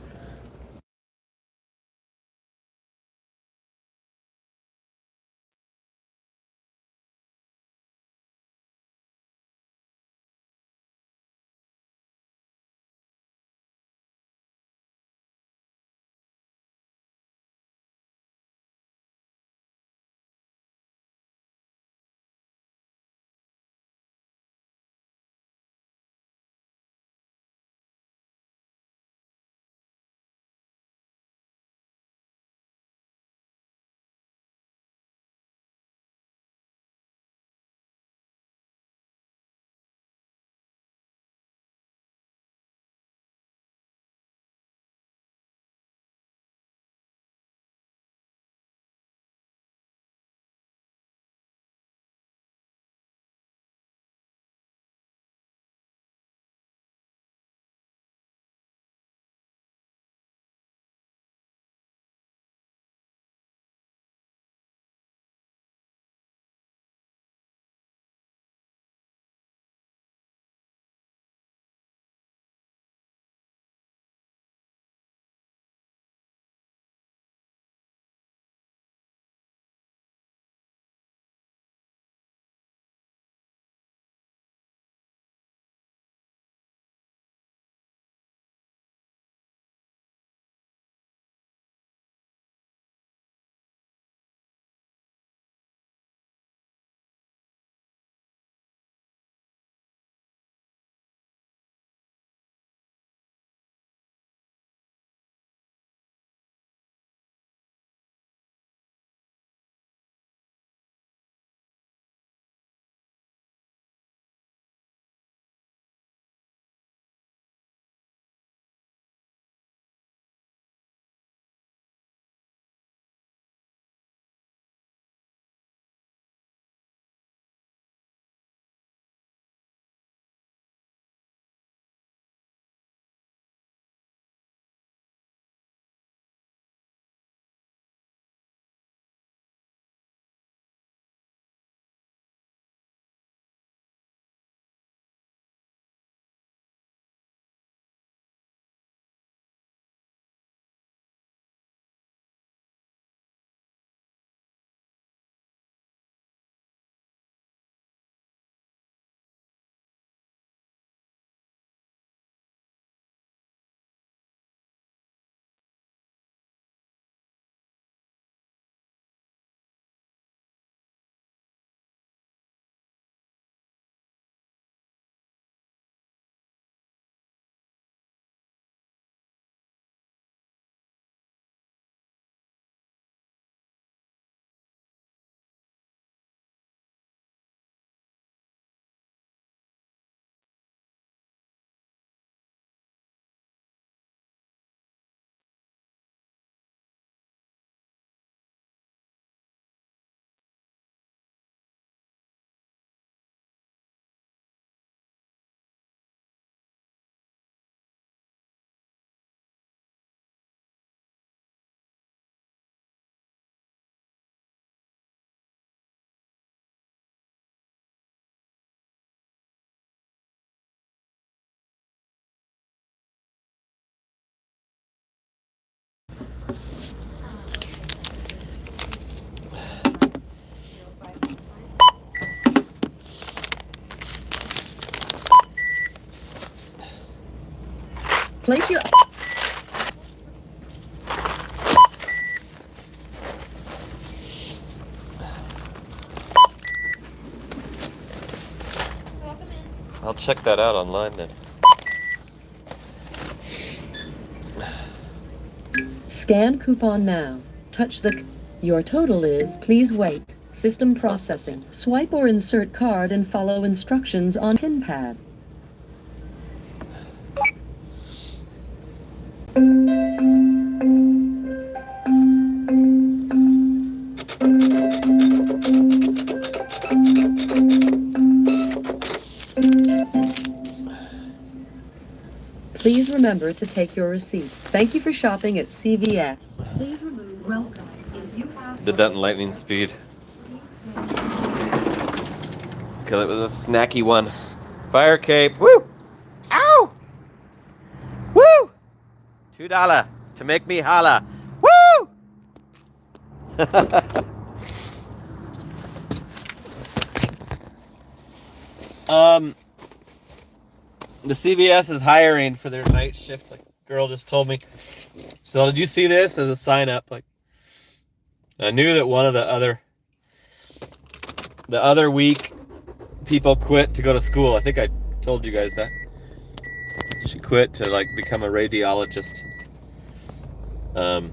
Place your... I'll check that out online then. Scan coupon now. Touch the... Your total is, please wait. System processing. Swipe or insert card and follow instructions on pin pad. Please remember to take your receipt. Thank you for shopping at CVS. Please remove welcome. If you have... Did that in lightning speed. Because it was a snacky one. Fire cape. Woo! Ow! Woo! $2 to make me holla. Woo! The CVS is hiring for their night shift. Like, girl just told me. So did you see this as a sign up? Like, I knew that one of the other week people quit to go to school. I think I told you guys that. She quit to like become a radiologist. I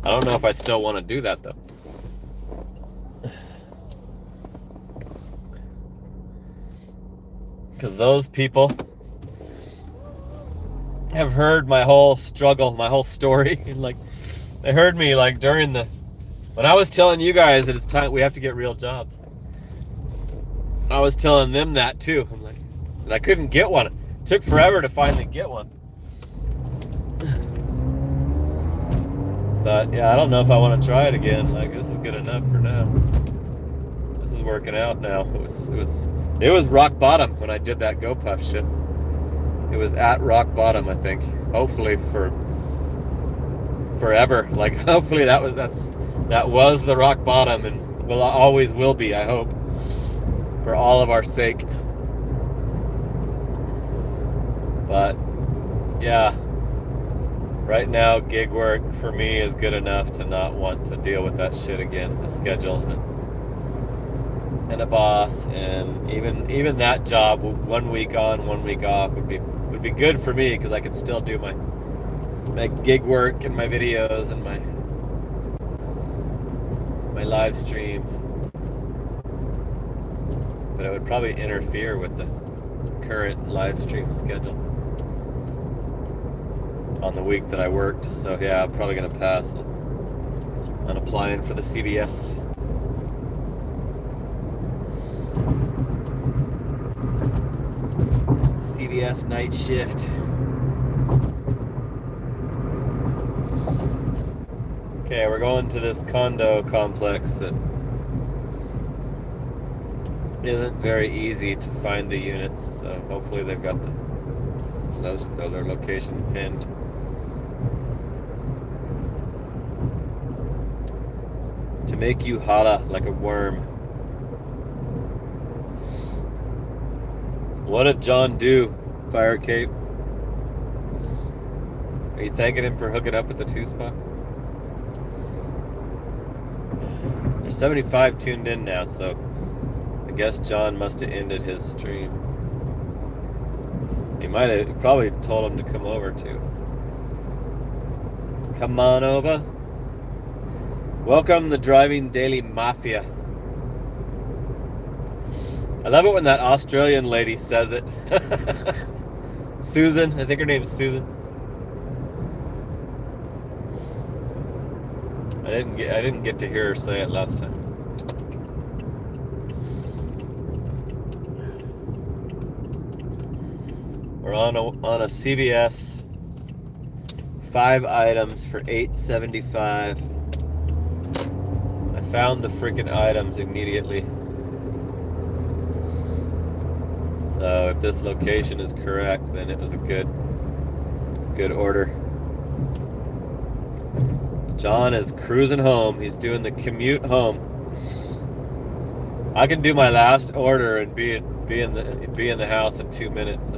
don't know if I still want to do that though. Because those people have heard my whole struggle, my whole story. And like, they heard me like when I was telling you guys that it's time, we have to get real jobs. I was telling them that too. I'm like, and I couldn't get one. It took forever to finally get one. But yeah, I don't know if I want to try it again. Like, this is good enough for now. This is working out now. It was rock bottom when I did that GoPuff shit. It was at rock bottom, I think. Hopefully for forever. Like, hopefully that was the rock bottom, and always will be, I hope, for all of our sake. But yeah, right now gig work for me is good enough to not want to deal with that shit again. A schedule and a boss, and even that job, 1 week on, 1 week off, would be good for me, because I could still do my gig work and my videos and my live streams. But it would probably interfere with the current live stream schedule on the week that I worked. So yeah, I'm probably gonna pass on applying for the CVS. CVS night shift. Okay, we're going to this condo complex that isn't very easy to find the units, so hopefully they've got their location pinned. To make you holla like a worm. What did John do, Fire Cape? Are you thanking him for hooking up with the 2-spot? There's 75 tuned in now, so I guess John must have ended his stream. He probably told him to come over too. Come on over. Welcome the Driving Daily Mafia. I love it when that Australian lady says it. Susan, I think her name's Susan. I didn't get to hear her say it last time. We're on a CVS. 5 items for $8.75. I found the freaking items immediately. So if this location is correct, then it was a good order. John is cruising home. He's doing the commute home. I can do my last order and be in the house in 2 minutes.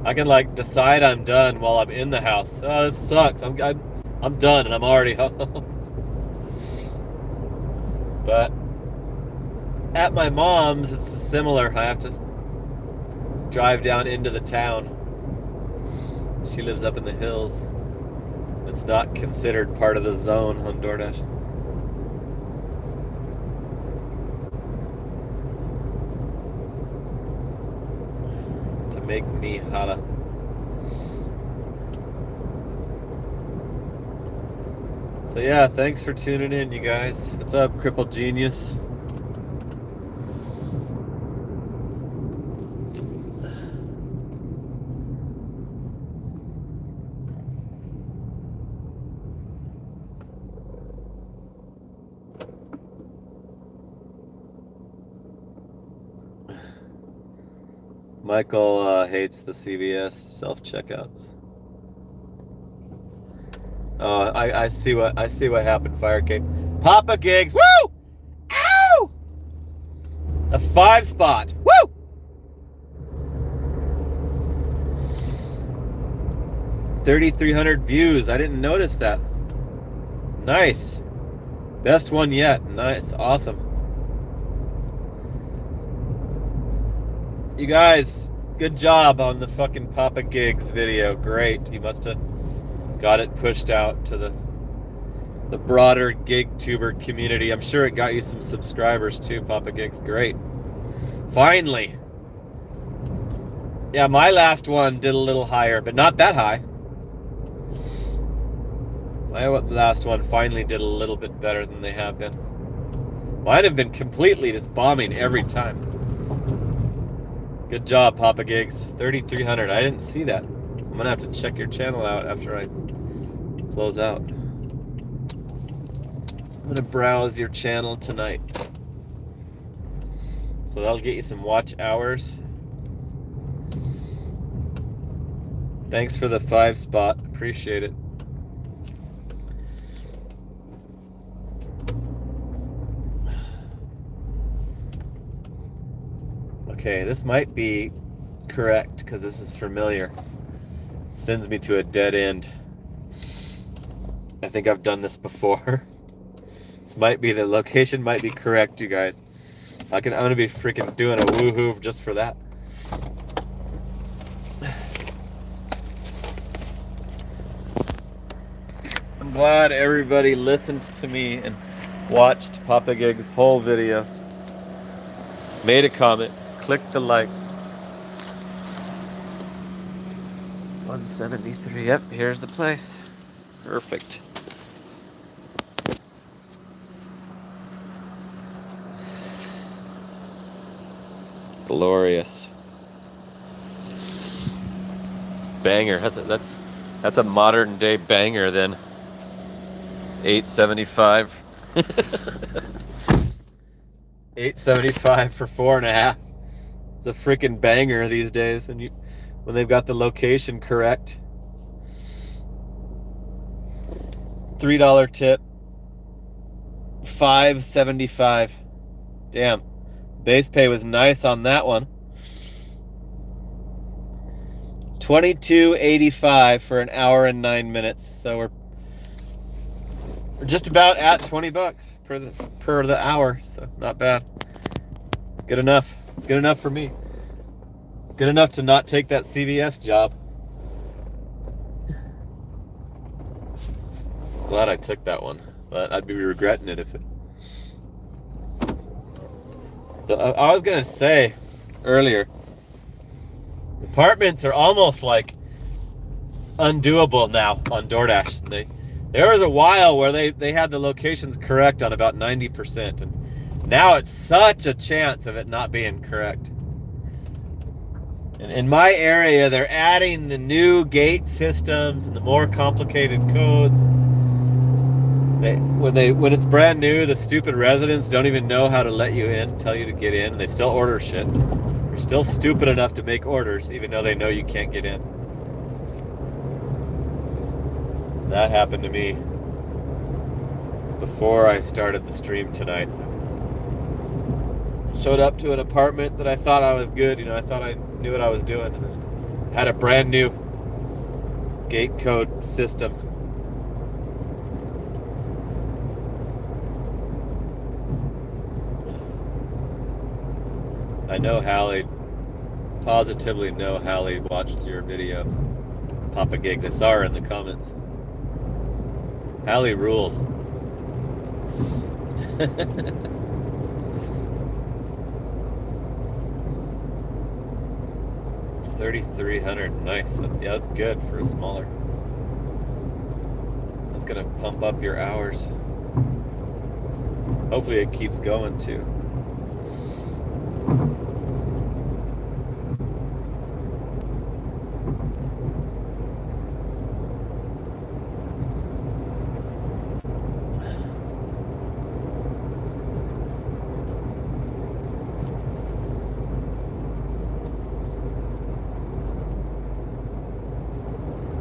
I can like decide I'm done while I'm in the house. Oh, this sucks. I'm done and I'm already home. But at my mom's, it's similar. I have to drive down into the town. She lives up in the hills. It's not considered part of the zone on DoorDash. To make me holla. So yeah, thanks for tuning in, you guys. What's up, Crippled Genius? Michael hates the CVS self-checkouts. I see what happened, Firecape. Papa Gigs, woo! Ow! A 5 spot, woo! $3,300 views. I didn't notice that. Nice. Best one yet. Nice, awesome. You guys, good job on the fucking Papa Gigs video. Great. You must have got it pushed out to the broader gig tuber community. I'm sure it got you some subscribers too, Papa Gigs. Great. Finally. Yeah, my last one did a little higher, but not that high. My last one finally did a little bit better than they have been. Mine have been completely just bombing every time. Good job, Papa Gigs. 3,300. I didn't see that. I'm gonna have to check your channel out after I close out. I'm gonna browse your channel tonight. So that'll get you some watch hours. Thanks for the 5 spot. Appreciate it. Okay, this might be correct because this is familiar. Sends me to a dead end. I think I've done this before. This might be, the location might be correct, you guys. I'm gonna be freaking doing a woohoo just for that. I'm glad everybody listened to me and watched Papa Gig's whole video. Made a comment. Click the like. 173. Yep, here's the place. Perfect. Glorious. Banger. That's a modern day banger then. 875. 875 for 4.5. It's a freaking banger these days when they've got the location correct. $3 tip. $5.75. Damn. Base pay was nice on that one. $22.85 for an hour and 9 minutes. So we're just about at $20 per the hour. So not bad. Good enough. Good enough for me. Good enough to not take that CVS job. Glad I took that one, but I'd be regretting it if it... I was gonna say earlier, apartments are almost like undoable now on DoorDash. There was a while where they had the locations correct on about 90%, and now it's such a chance of it not being correct. And in my area, they're adding the new gate systems and the more complicated codes. When it's brand new, the stupid residents don't even know how to let you in, tell you to get in, and they still order shit. They're still stupid enough to make orders, even though they know you can't get in. That happened to me before I started the stream tonight. Showed up to an apartment that I thought I was good, I thought I knew what I was doing. Had a brand new gate code system. I know Hallie, positively know Hallie watched your video, Papa Gigs. I saw her in the comments. Hallie rules. 3,300, nice. That's good for a smaller. That's gonna pump up your hours. Hopefully it keeps going too.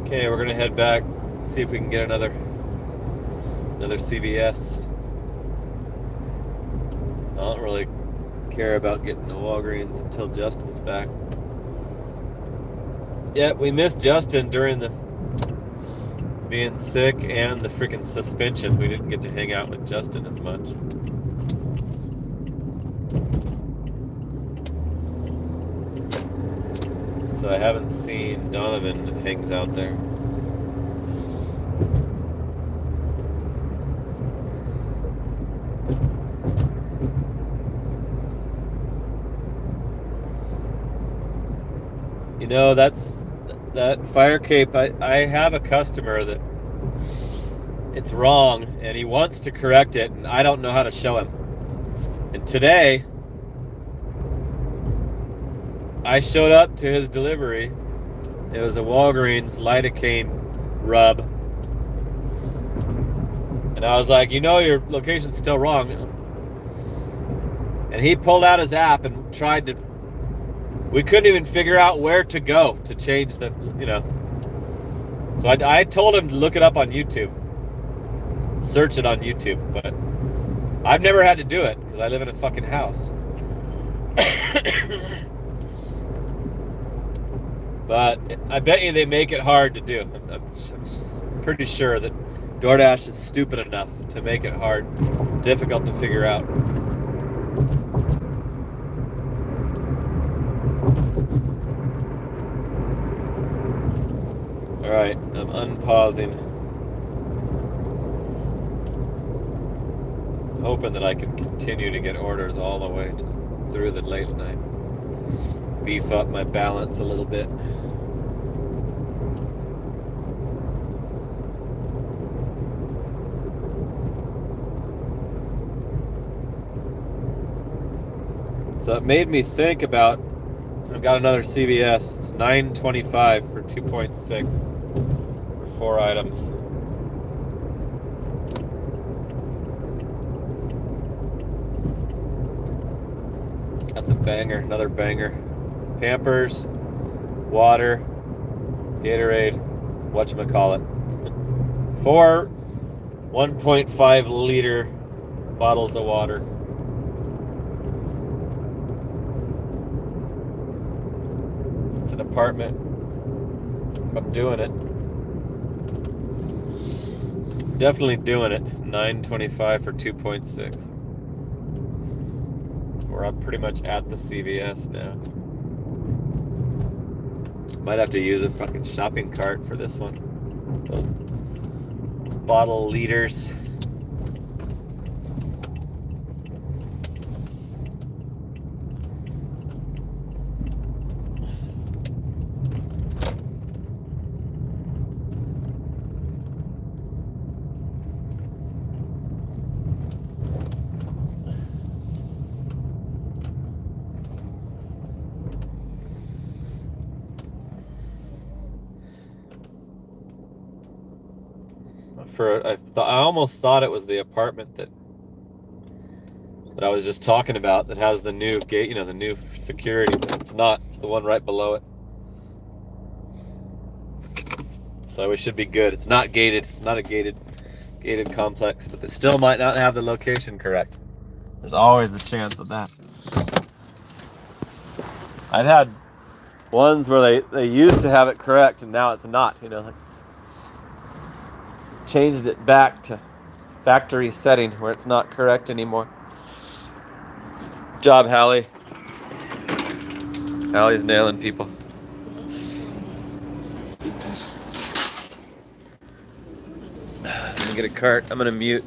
Okay, we're gonna head back, see if we can get another CVS. I don't really care about getting to Walgreens until Justin's back. Yeah, we missed Justin during the being sick and the freaking suspension. We didn't get to hang out with Justin as much. So I haven't seen Donovan that hangs out there. You know, that fire cape, I have a customer that it's wrong and he wants to correct it and I don't know how to show him. And today I showed up to his delivery. It was a Walgreens lidocaine rub. And I was like, you know your location's still wrong. And he pulled out his app and tried to, we couldn't even figure out where to go to change the, you know. So I told him to look it up on YouTube. Search it on YouTube, but I've never had to do it because I live in a fucking house. But I bet you they make it hard to do. I'm pretty sure that DoorDash is stupid enough to make it hard, difficult to figure out. All right, I'm unpausing. Hoping that I can continue to get orders all the way through the late night. Beef up my balance a little bit. So it made me think about, I've got another CVS. It's $9.25 for 2.6 for 4 items. That's a banger, another banger. Pampers, water, Gatorade, whatchamacallit. 4 1.5 liter bottles of water. It's an apartment. I'm doing it. Definitely doing it. $9.25 for 2.6. We're up pretty much at the CVS now. Might have to use a fucking shopping cart for this one. Those bottle liters. I almost thought it was the apartment that I was just talking about that has the new gate, you know, the new security, but it's not. It's the one right below it. So we should be good. It's not gated. It's not a gated complex, but it still might not have the location correct. There's always a chance of that. I've had ones where they used to have it correct and now it's not, you know, like changed it back to factory setting where it's not correct anymore. Good job, Hallie. Hallie's nailing people. Let me get a cart. I'm gonna mute.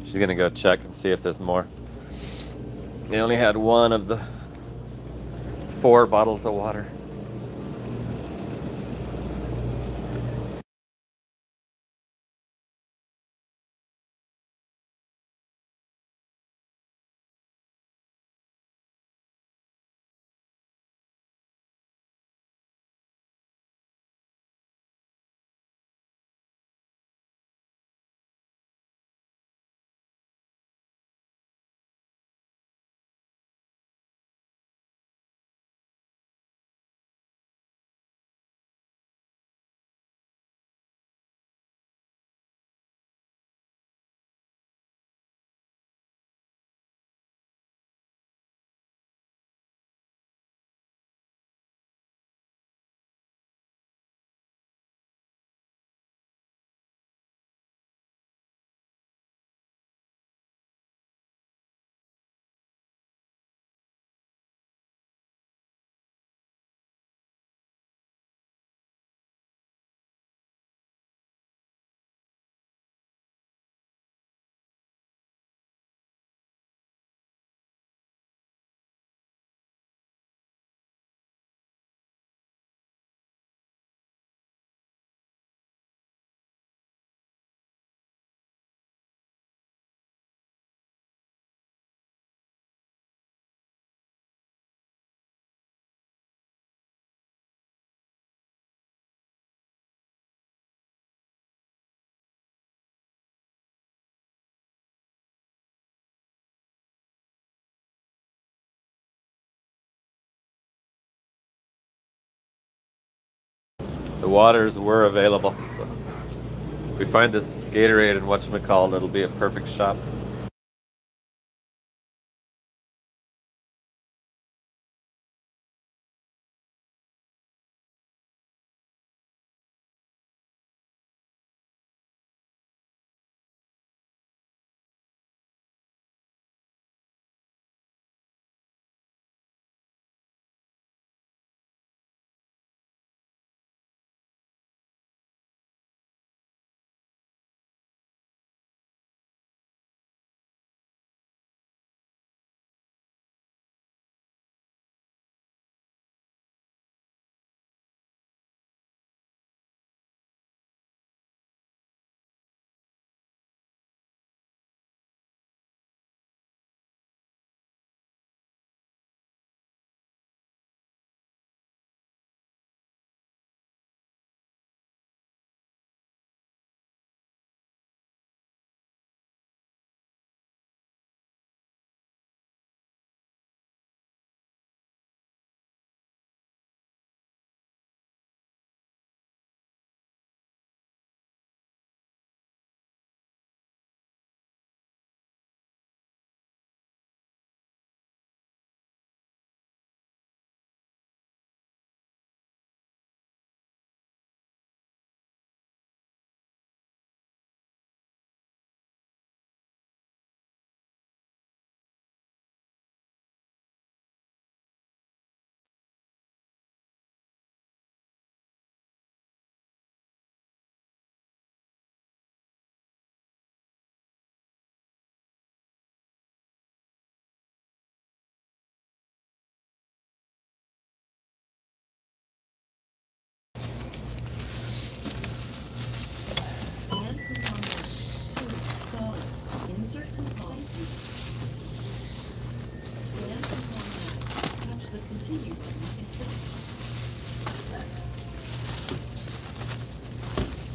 She's gonna go check and see if there's more. They only had one of the 4 bottles of water. The waters were available, so if we find this Gatorade and whatchamacallit, it'll be a perfect shot.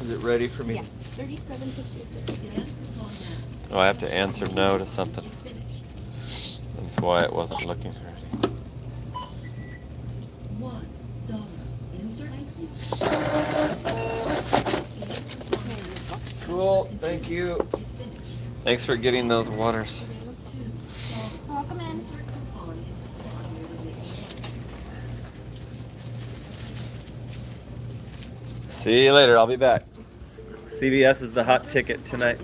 Is it ready for me? Yeah, 3756. Oh, I have to answer no to something. That's why it wasn't looking ready. $1. Insert. Cool, thank you. Thanks for getting those waters. Welcome in. See you later, I'll be back. CVS is the hot ticket tonight.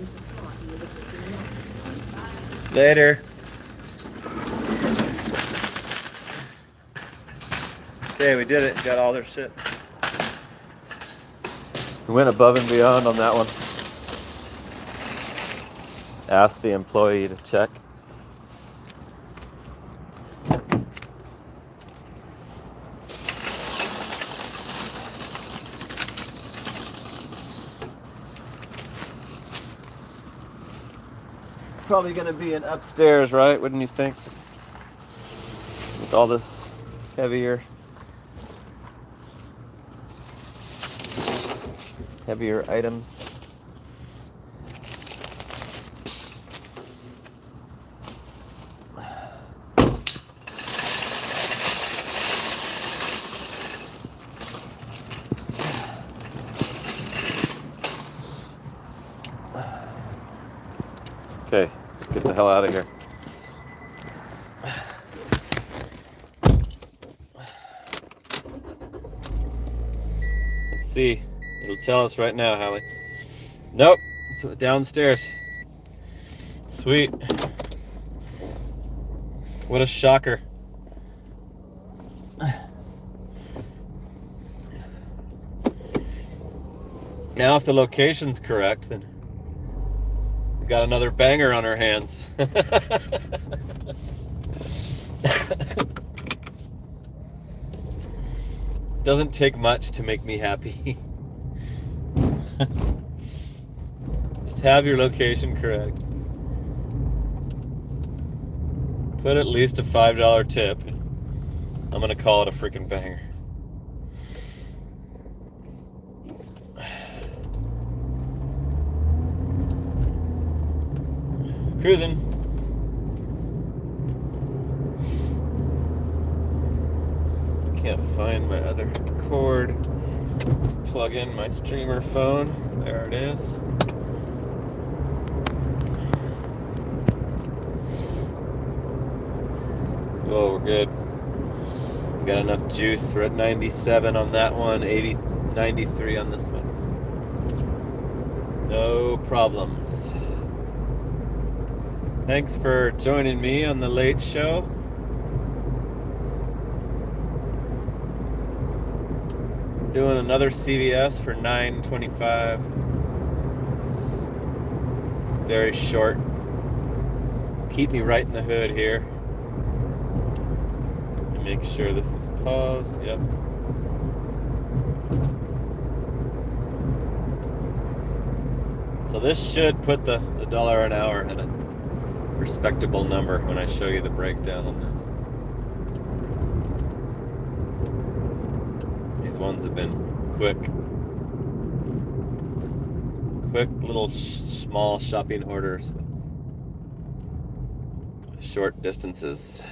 Later. Okay, we did it. Got all their shit. We went above and beyond on that one. Asked the employee to check. Probably gonna be an upstairs, right? Wouldn't you think? With all this heavier items. Okay, let's get the hell out of here. Let's see. It'll tell us right now, Hallie. Nope, it's downstairs. Sweet. What a shocker. Now, if the location's correct, then we got another banger on our hands. Doesn't take much to make me happy. Just have your location correct. Put at least a $5 tip. I'm gonna call it a freaking banger. Cruising. Can't find my other cord. Plug in my streamer phone. There it is. Cool, we're good. We got enough juice. We're at 97 on that one, 93 on this one. No problems. Thanks for joining me on the late show. Doing another CVS for $9.25. Very short. Keep me right in the hood here. And make sure this is paused. Yep. So this should put the dollar an hour at a respectable number when I show you the breakdown on this. These ones have been quick little small shopping orders with short distances.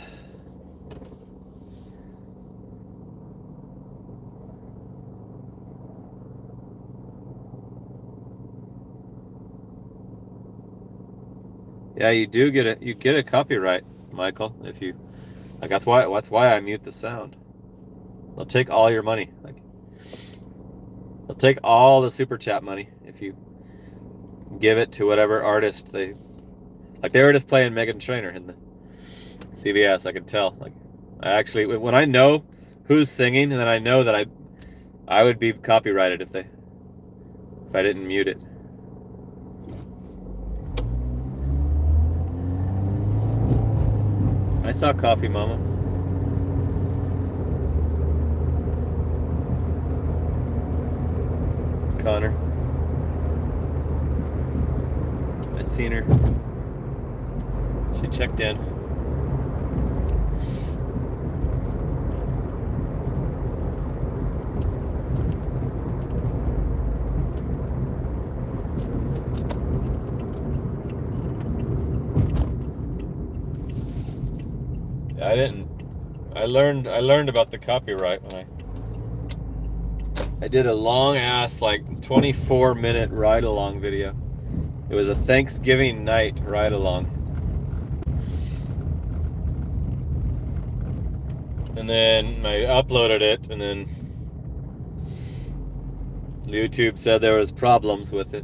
Yeah, you do get it. You get a copyright, Michael. If you like, that's why I mute the sound. They'll take all your money. Like, they'll take all the super chat money if you give it to whatever artist they like. They were just playing Meghan Trainor in the CVS. I could tell. Like, I actually, when I know who's singing, and then I know that I would be copyrighted if I didn't mute it. I saw Coffee Mama. Connor. I seen her. She checked in. I didn't. I learned about the copyright when I did a long ass, like 24-minute ride along video. It was a Thanksgiving night ride along. And then I uploaded it, and then YouTube said there was problems with it.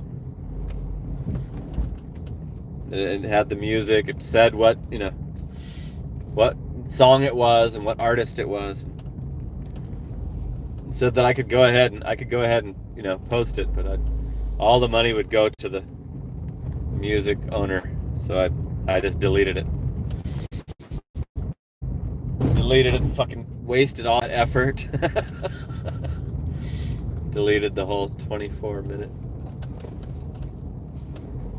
It had the music, it said what song it was and what artist it was. It said that I could go ahead and post it, but all the money would go to the music owner. So I just deleted it. Fucking wasted all that effort. Deleted the whole 24-minute.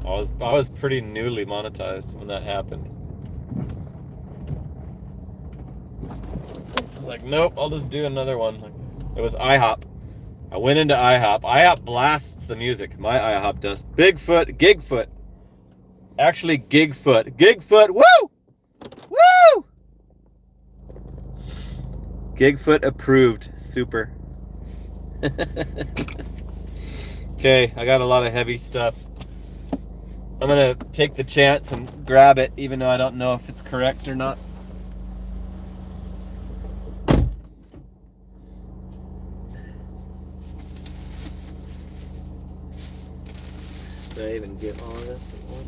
I was pretty newly monetized when that happened. I was like, nope, I'll just do another one. It was IHOP. I went into IHOP. IHOP blasts the music. My IHOP does. Gigfoot. Actually, Gigfoot. Woo! Woo! Gigfoot approved. Super. Okay, I got a lot of heavy stuff. I'm gonna take the chance and grab it, even though I don't know if it's correct or not. Did I even get all of this at once?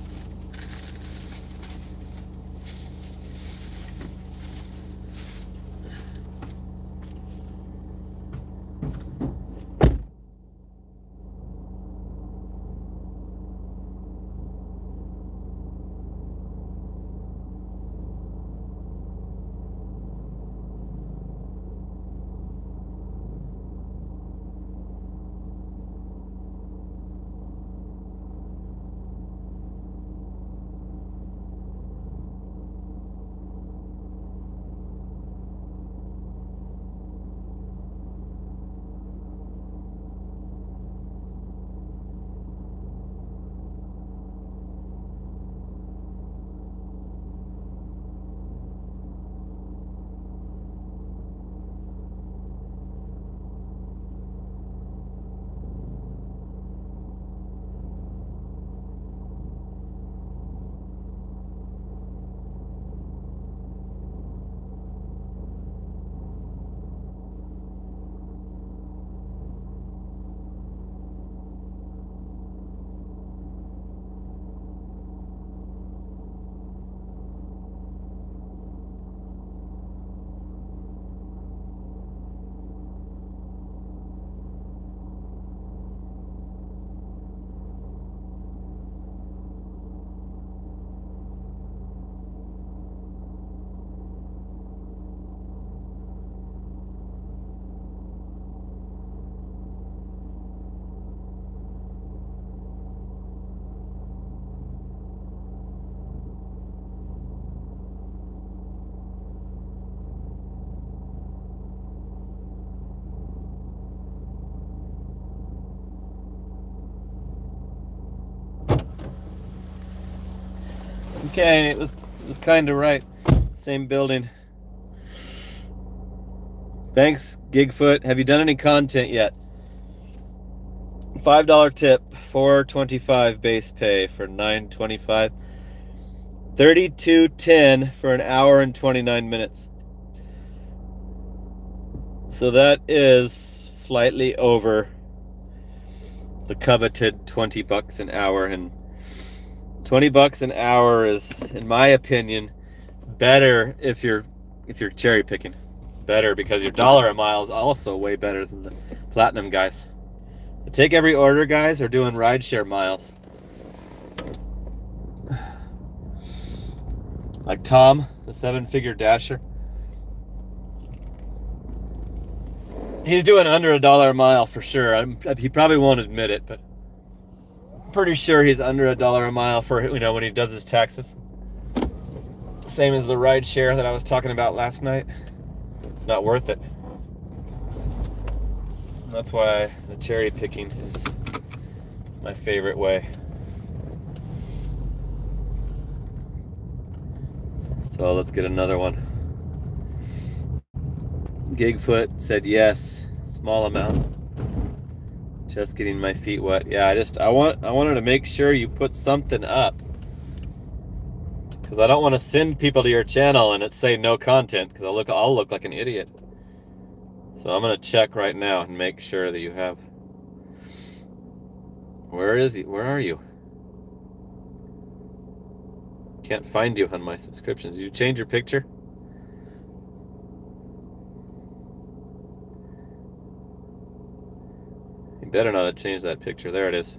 Okay, it was kind of right. Same building. Thanks, Gigfoot. Have you done any content yet? $5 tip, $4.25 base pay for $9.25. $32.10 for an hour and 29 minutes. So that is slightly over the coveted $20 an hour, and $20 an hour is, in my opinion, better if you're cherry picking. Better because your dollar a mile is also way better than the platinum guys. The Take Every Order guys are doing rideshare miles. Like Tom, the 7-figure dasher. He's doing under $1 a mile for sure. He probably won't admit it, but I'm pretty sure he's under $1 a mile for, when he does his taxes. Same as the ride share that I was talking about last night. Not worth it. That's why the cherry picking is my favorite way. So let's get another one. Gigfoot said yes. Small amount. Just getting my feet wet. Yeah, I wanted to make sure you put something up. Because I don't want to send people to your channel and it say no content, because I'll look like an idiot. So I'm gonna check right now and make sure that you have. Where is he? Where are you? Can't find you on my subscriptions. Did you change your picture? You better not have changed that picture. There it is.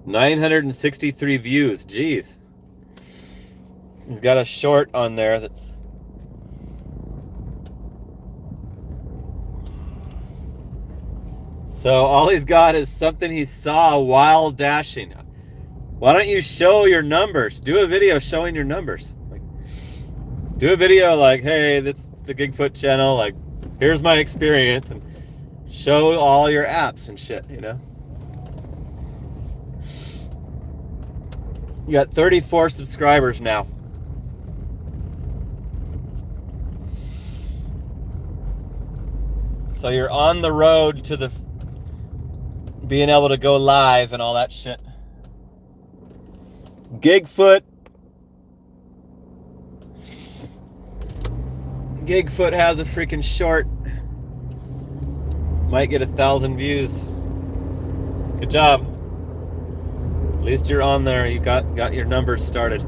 $963 views. Jeez. He's got a short on there that's. So all he's got is something he saw while dashing. Why don't you show your numbers? Do a video showing your numbers. Like, do a video like, hey, that's the Gigfoot channel. Like, here's my experience, and show all your apps and shit, you know? You got 34 subscribers now. So you're on the road to the being able to go live and all that shit. Gigfoot has a freaking short. Might get 1,000 views. Good job. At least you're on there. You got your numbers started.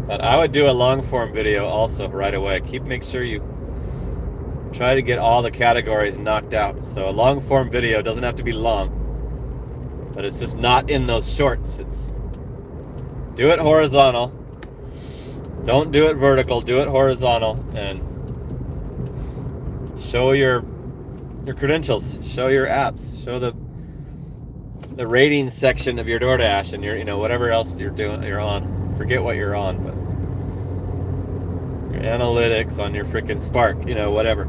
But I would do a long form video also right away. Make sure you try to get all the categories knocked out. So a long form video doesn't have to be long, but it's just not in those shorts. Do it horizontal. Don't do it vertical. Do it horizontal and show your credentials. Show your apps. Show the rating section of your DoorDash and your whatever else you're on. Forget what you're on, but your analytics on your freaking Spark. Whatever.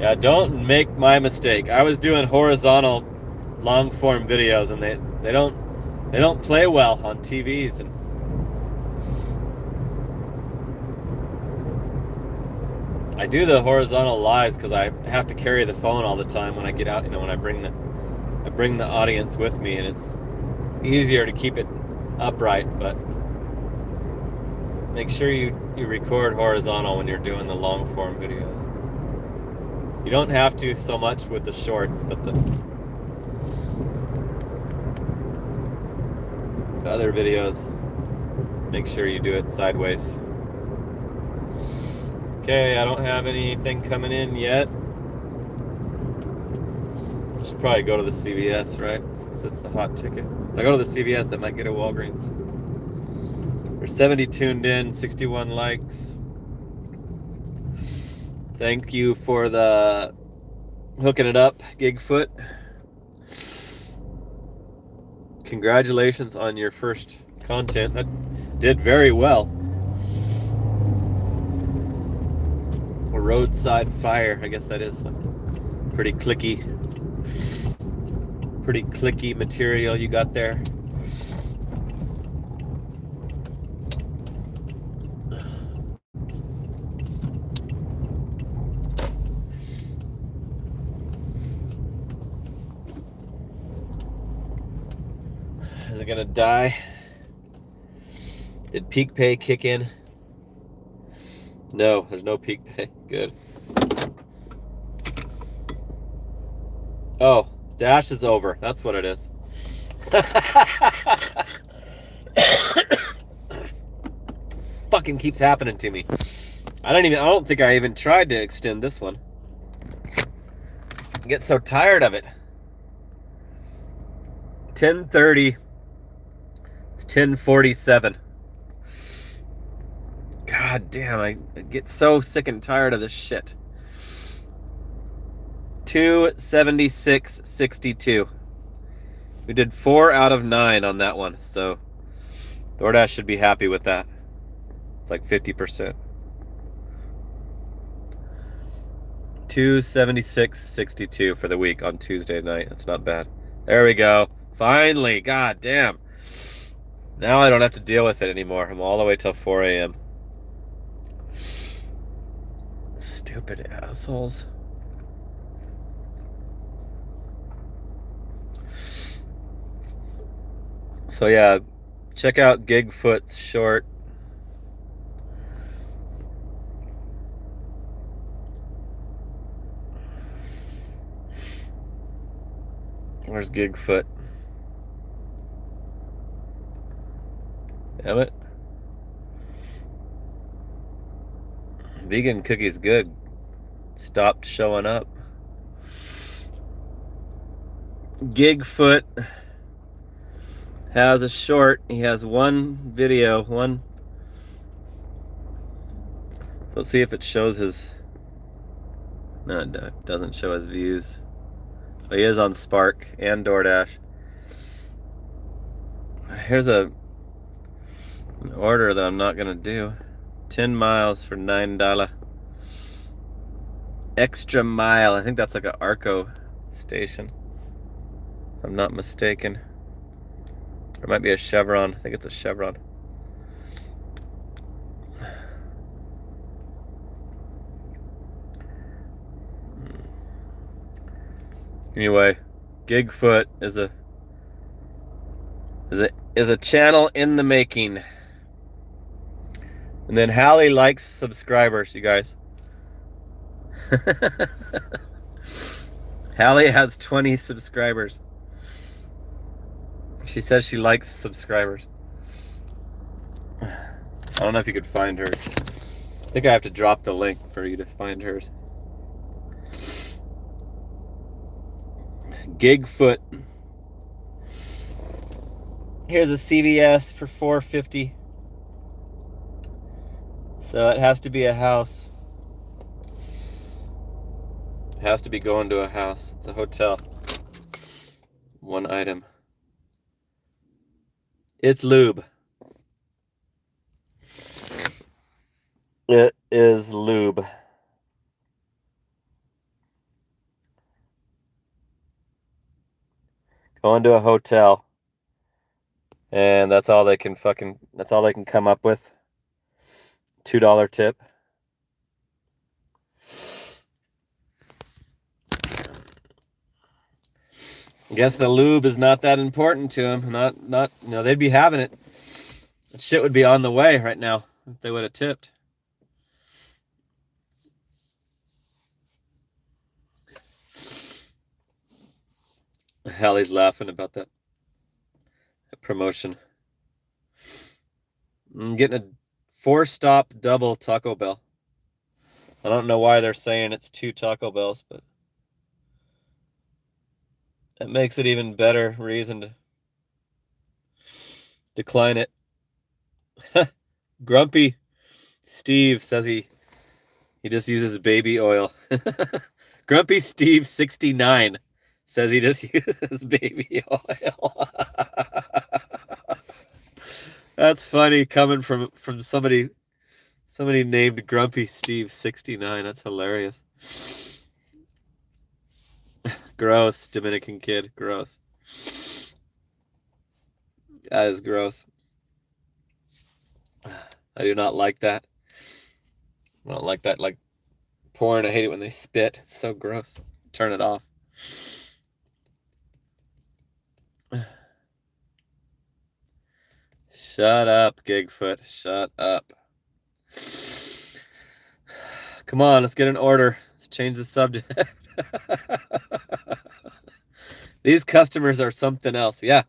Yeah, don't make my mistake. I was doing horizontal long form videos and they don't play well on TVs, and I do the horizontal lives because I have to carry the phone all the time when I get out, when I bring the audience with me, and it's easier to keep it upright, but make sure you record horizontal when you're doing the long form videos. You don't have to so much with the shorts, but the other videos, make sure you do it sideways. Okay, I don't have anything coming in yet. I should probably go to the CVS, right? Since it's the hot ticket. If I go to the CVS, I might get a Walgreens. There's 70 tuned in, 61 likes. Thank you for the hooking it up, Gigfoot. Congratulations on your first content. That did very well. A roadside fire. I guess that is pretty clicky material you got there. Is it gonna die? Did Peak Pay kick in? No, there's no Peak Pay. Good. Oh, Dash is over. That's what it is. Fucking keeps happening to me. I don't think I even tried to extend this one. I get so tired of it. 10:30. It's 10:47. God damn, I get so sick and tired of this shit. 276.62. We did 4 out of 9 on that one, so DoorDash should be happy with that. It's like 50%. 276.62 for the week on Tuesday night. That's not bad. There we go. Finally, god damn. Now I don't have to deal with it anymore. I'm all the way till 4 a.m. Stupid assholes. So yeah, check out Gigfoot's short. Where's Gigfoot? Damn it. Vegan cookies good. Stopped showing up. Gigfoot has a short. He has one video. So let's see if it shows his... No, it doesn't show his views. But he is on Spark and DoorDash. Here's an order that I'm not gonna do. 10 miles for $9. Extra mile. I think that's like an Arco station, if I'm not mistaken. There might be a Chevron. I think it's a Chevron. Anyway, Gigfoot is a channel in the making. And then Hallie likes subscribers, you guys. Hallie has 20 subscribers. She says she likes subscribers. I don't know if you could find her. I think I have to drop the link for you to find hers. Gigfoot. Here's a CVS for $4.50. So it has to be a house. It has to be going to a house. It's a hotel. One item. It's lube. It is lube. Going to a hotel. And that's all they can come up with. $2 tip. I guess the lube is not that important to him. They'd be having it. That shit would be on the way right now if they would have tipped. Hallie's laughing about that promotion. I'm getting a 4-stop double Taco Bell. I don't know why they're saying it's 2 Taco Bells, but that makes it even better reason to decline it. Grumpy Steve says he just uses baby oil. Grumpy Steve 69 says he just uses baby oil. That's funny coming from somebody named Grumpy Steve 69. That's hilarious. Gross, Dominican kid. Gross. That is gross. I do not like that. I don't like that, like porn. I hate it when they spit. It's so gross. Turn it off. Shut up, Gigfoot. Shut up. Come on, let's get an order. Let's change the subject. These customers are something else. Yeah.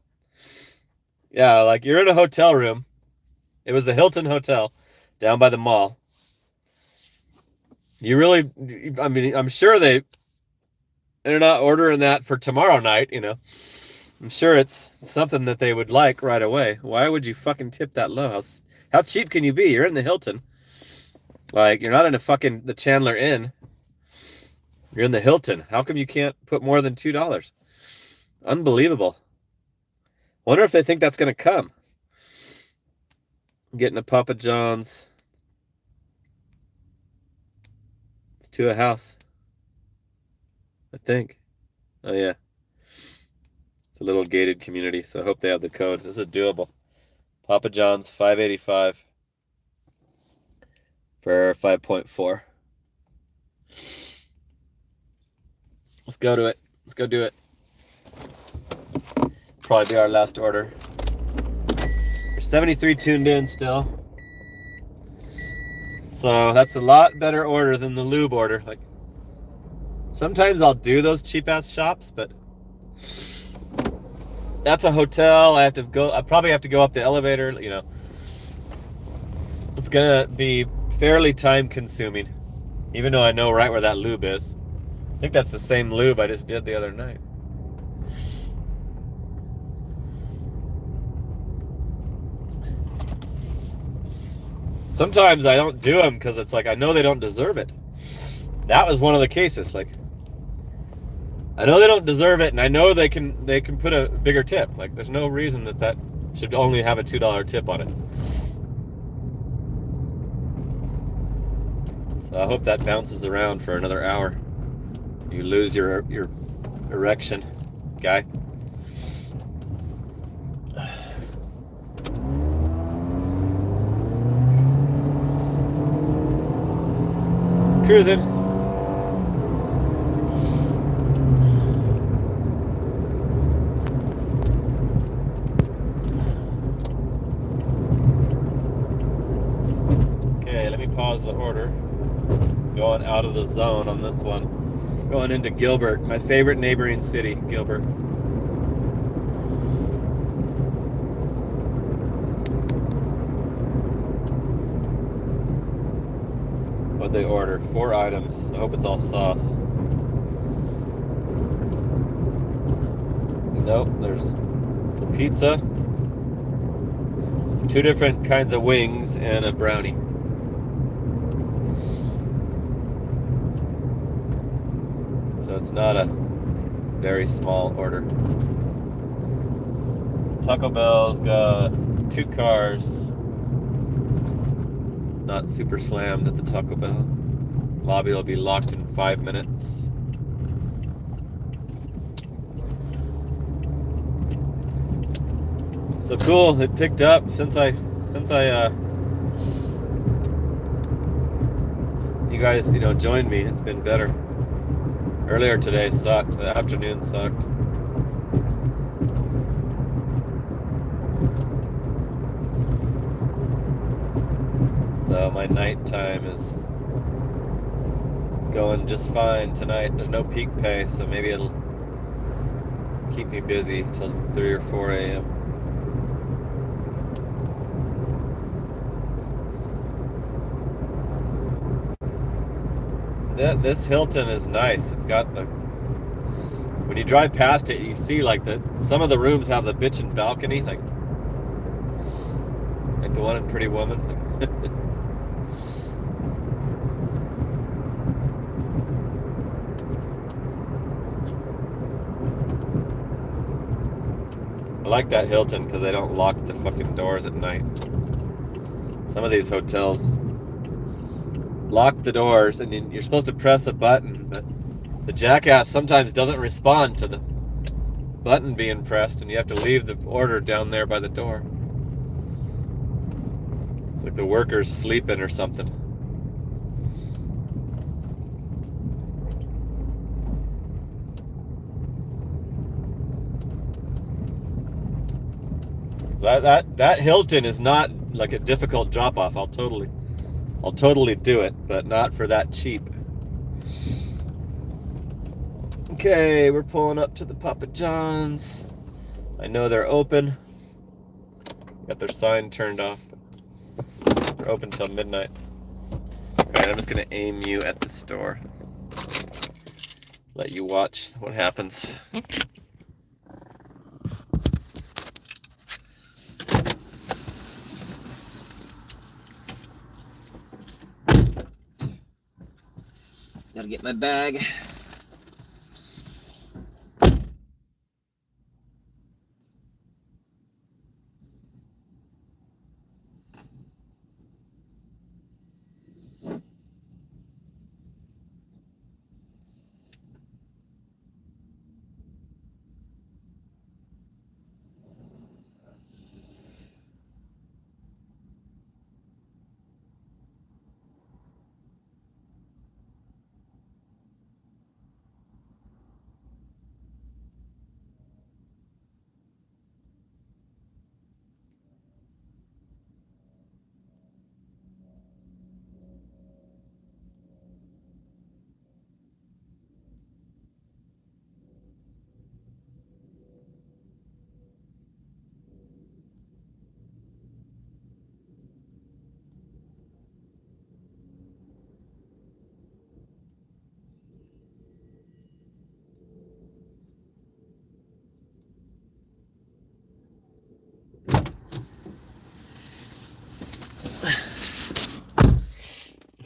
Yeah, like you're in a hotel room. It was the Hilton Hotel down by the mall. I'm sure they're not ordering that for tomorrow night, you know. I'm sure it's something that they would like right away. Why would you fucking tip that low? How cheap can you be? You're in the Hilton. Like, you're not in the Chandler Inn. You're in the Hilton. How come you can't put more than $2? Unbelievable. Wonder if they think that's gonna come. I'm getting a Papa John's. It's to a house, I think. Oh yeah. It's a little gated community, so I hope they have the code. This is doable. Papa John's 585 for 5.4. Let's go to it. Let's go do it. Probably be our last order. There's 73 tuned in still. So that's a lot better order than the lube order. Like, sometimes I'll do those cheap ass shops, but that's a hotel. I probably have to go up the elevator, you know. It's gonna be fairly time consuming, even though I know right where that lube is. I think that's the same lube I just did the other night. Sometimes I don't do them because it's like I know they don't deserve it. That was one of the cases. Like, I know they don't deserve it, and I know they can put a bigger tip. Like, there's no reason that should only have a $2 tip on it. So I hope that bounces around for another hour. You lose your erection, guy. Cruising. Okay, let me pause the order. Going out of the zone on this one. Going into Gilbert, my favorite neighboring city, Gilbert. What'd they order? 4 items. I hope it's all sauce. Nope, there's a pizza, 2 different kinds of wings, and a brownie. So it's not a very small order. Taco Bell's got 2 cars. Not super slammed at the Taco Bell. Lobby will be locked in 5 minutes. So cool, it picked up since I you guys, joined me. It's been better. Earlier today sucked. The afternoon sucked. So my nighttime is going just fine tonight. There's no peak pay, so maybe it'll keep me busy till 3 or 4 a.m. This Hilton is nice. It's got when you drive past it, you see like some of the rooms have the bitchin' balcony, like the one in Pretty Woman. I like that Hilton because they don't lock the fucking doors at night. Some of these hotels lock the doors, and you're supposed to press a button, but the jackass sometimes doesn't respond to the button being pressed, and you have to leave the order down there by the door. It's like the worker's sleeping or something. That Hilton is not like a difficult drop off. I'll totally do it, but not for that cheap. Okay, we're pulling up to the Papa John's. I know they're open. Got their sign turned off, but they're open till midnight. Alright, I'm just gonna aim you at the store. Let you watch what happens. Gotta get my bag.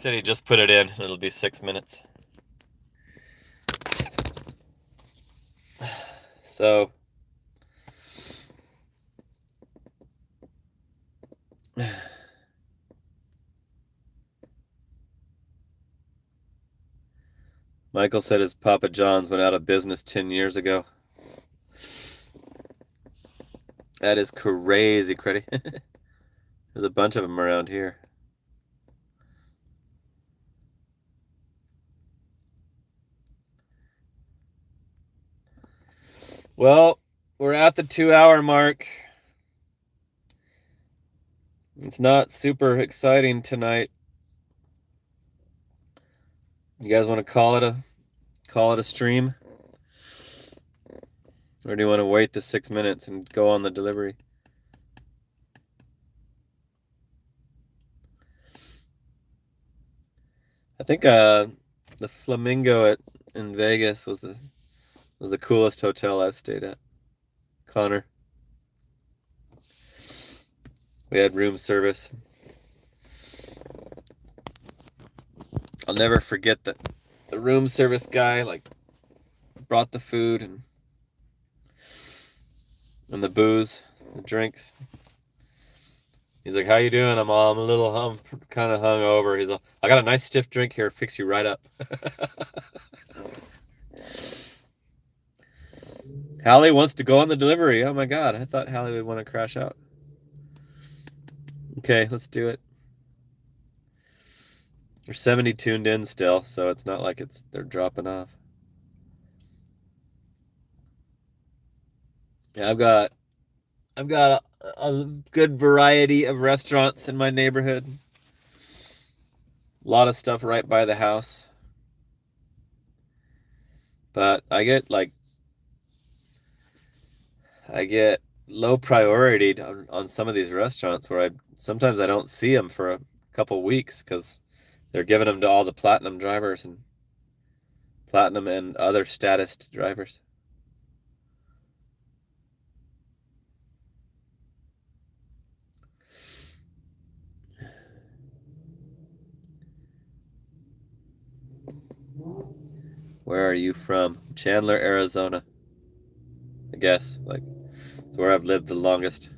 said he just put it in. It'll be 6 minutes. So Michael said his Papa John's went out of business 10 years ago. That is crazy, Creddy. There's a bunch of them around here. Well, we're at the 2-hour mark. It's not super exciting tonight. You guys want to call it a stream? Or do you want to wait the 6 minutes and go on the delivery? I think the Flamingo in Vegas was the coolest hotel I've stayed at. Connor. We had room service. I'll never forget that the room service guy brought the food and the booze, the drinks. He's like, "How you doing?" I'm a little kind of hungover. He's like, "I got a nice stiff drink here, fix you right up." Hallie wants to go on the delivery. Oh my God, I thought Hallie would want to crash out. Okay, let's do it. There's 70 tuned in still, so it's not like they're dropping off. Yeah, I've got a good variety of restaurants in my neighborhood. A lot of stuff right by the house. But I get low priority on some of these restaurants where sometimes I don't see them for a couple weeks because they're giving them to all the platinum drivers and platinum and other status drivers. Where are you from? Chandler, Arizona. I guess. It's where I've lived the longest.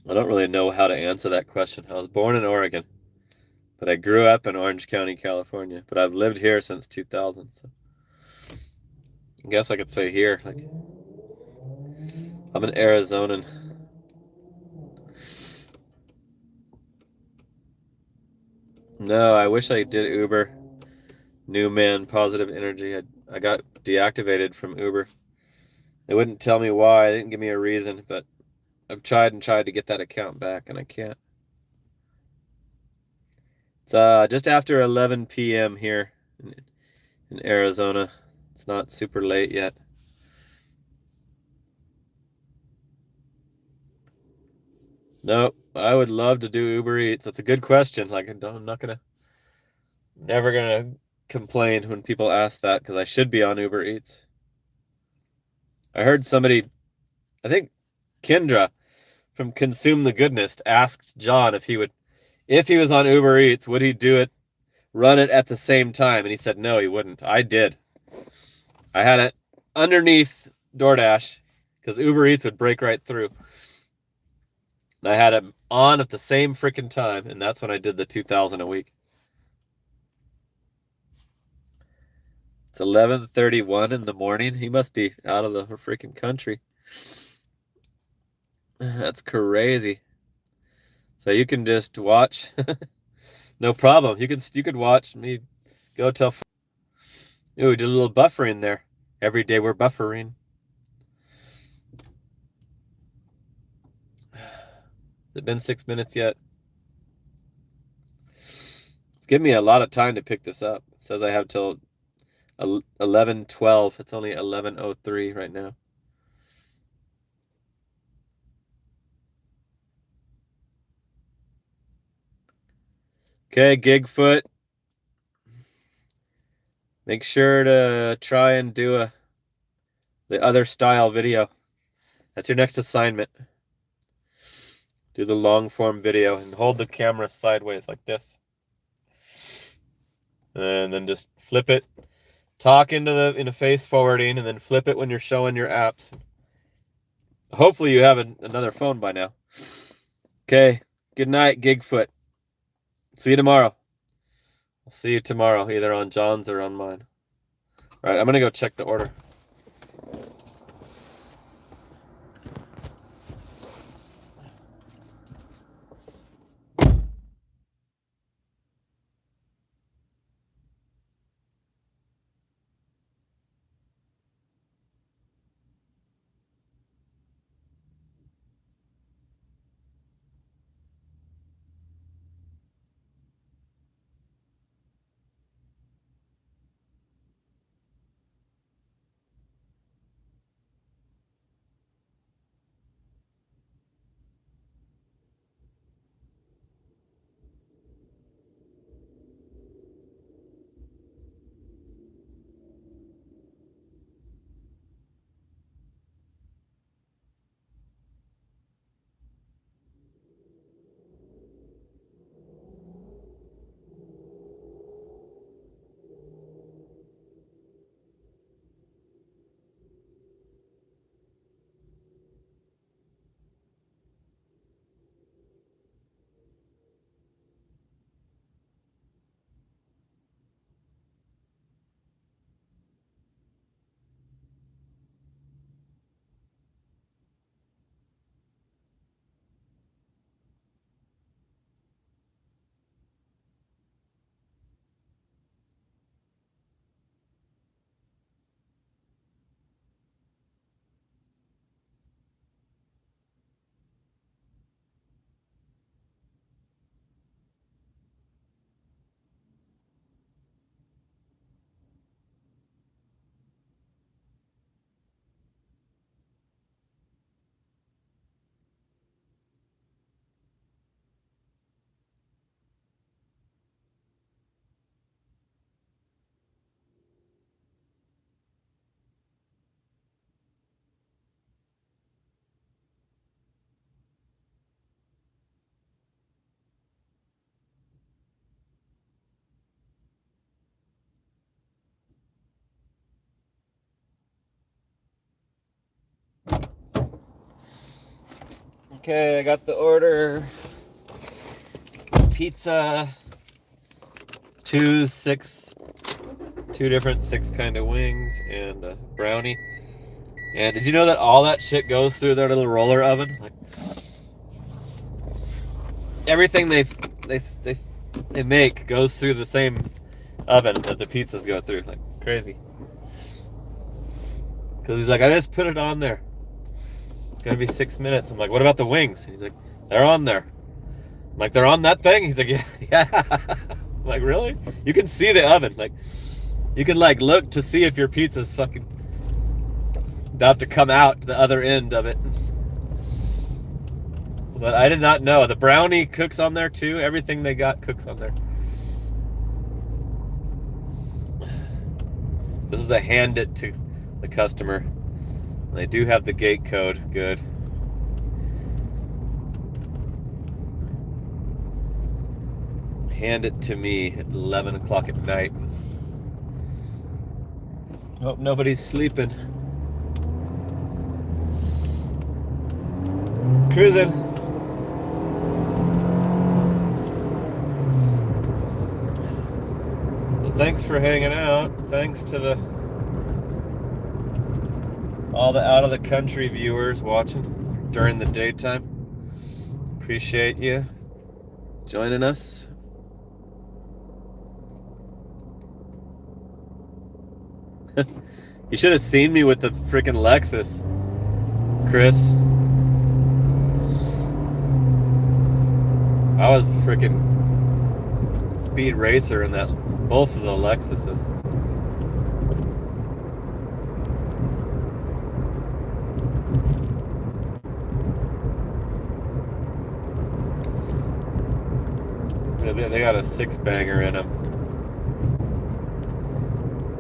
I don't really know how to answer that question. I was born in Oregon, but I grew up in Orange County, California. But I've lived here since 2000, so I guess I could say here. I'm an Arizonan. No, I wish I did Uber. New man, positive energy. I got deactivated from Uber. They wouldn't tell me why. They didn't give me a reason, but I've tried to get that account back, and I can't. It's just after 11 p.m. here in Arizona. It's not super late yet. Nope. I would love to do Uber Eats. That's a good question. I'm never gonna complain when people ask that because I should be on Uber Eats. I heard somebody, I think Kendra from Consume the Goodness asked John if he was on Uber Eats, would he run it at the same time? And he said no, he wouldn't. I did. I had it underneath DoorDash because Uber Eats would break right through. And I had it on at the same freaking time, and that's when I did the 2,000 a week. It's 11:31 in the morning. He must be out of the freaking country. That's crazy. So you can just watch. No problem. You could watch me go till. Ooh, we did a little buffering there. Every day we're buffering. Has it been 6 minutes yet? It's giving me a lot of time to pick this up. It says I have till 11:12. It's only 11:03 right now. Okay, Gigfoot. Make sure to try and do the other style video. That's your next assignment. Do Do the long form video and hold the camera sideways like this. And then just flip it. Talk into face forwarding and then flip it when you're showing your apps. Hopefully you have another phone by now. Okay. Good night, Gigfoot. See you tomorrow. I'll see you tomorrow, either on John's or on mine. All right, I'm going to go check the order. Okay, I got the order. Pizza. Two different 6 kind of wings and a brownie. And did you know that all that shit goes through their little roller oven? Like everything they make goes through the same oven that the pizzas go through. Like crazy. Cause he's like, I just put it on there. It's gonna be 6 minutes. I'm like, what about the wings? And he's like, they're on there. I'm like, they're on that thing? He's like, yeah. I'm like, really? You can see the oven. Like, you can like look to see if your pizza's fucking about to come out the other end of it. But I did not know. The brownie cooks on there too. Everything they got cooks on there. This is a hand it to the customer. They do have the gate code. Good. Hand it to me at 11 o'clock at night. Hope nobody's sleeping. Cruising. Well, thanks for hanging out. Thanks to all the out of the country viewers watching during the daytime. Appreciate you joining us. You should have seen me with the freaking Lexus, Chris. I was freaking speed racer in both of the Lexuses. They got a 6-banger in them.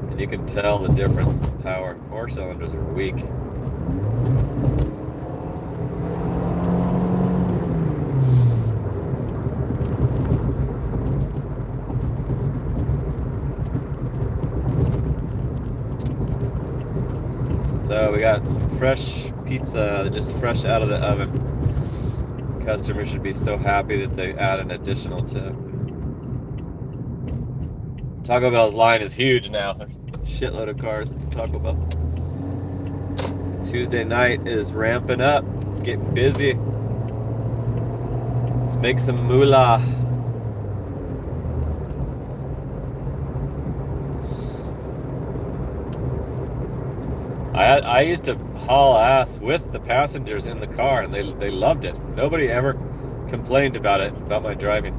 And you can tell the difference in power. 4 cylinders are weak. got some fresh pizza, just fresh out of the oven. Customers should be so happy that they add an additional tip. Taco Bell's line is huge now. There's a shitload of cars at Taco Bell. Tuesday night is ramping up. It's getting busy. Let's make some moolah. I used to haul ass with the passengers in the car, and they loved it. Nobody ever complained about it, about my driving.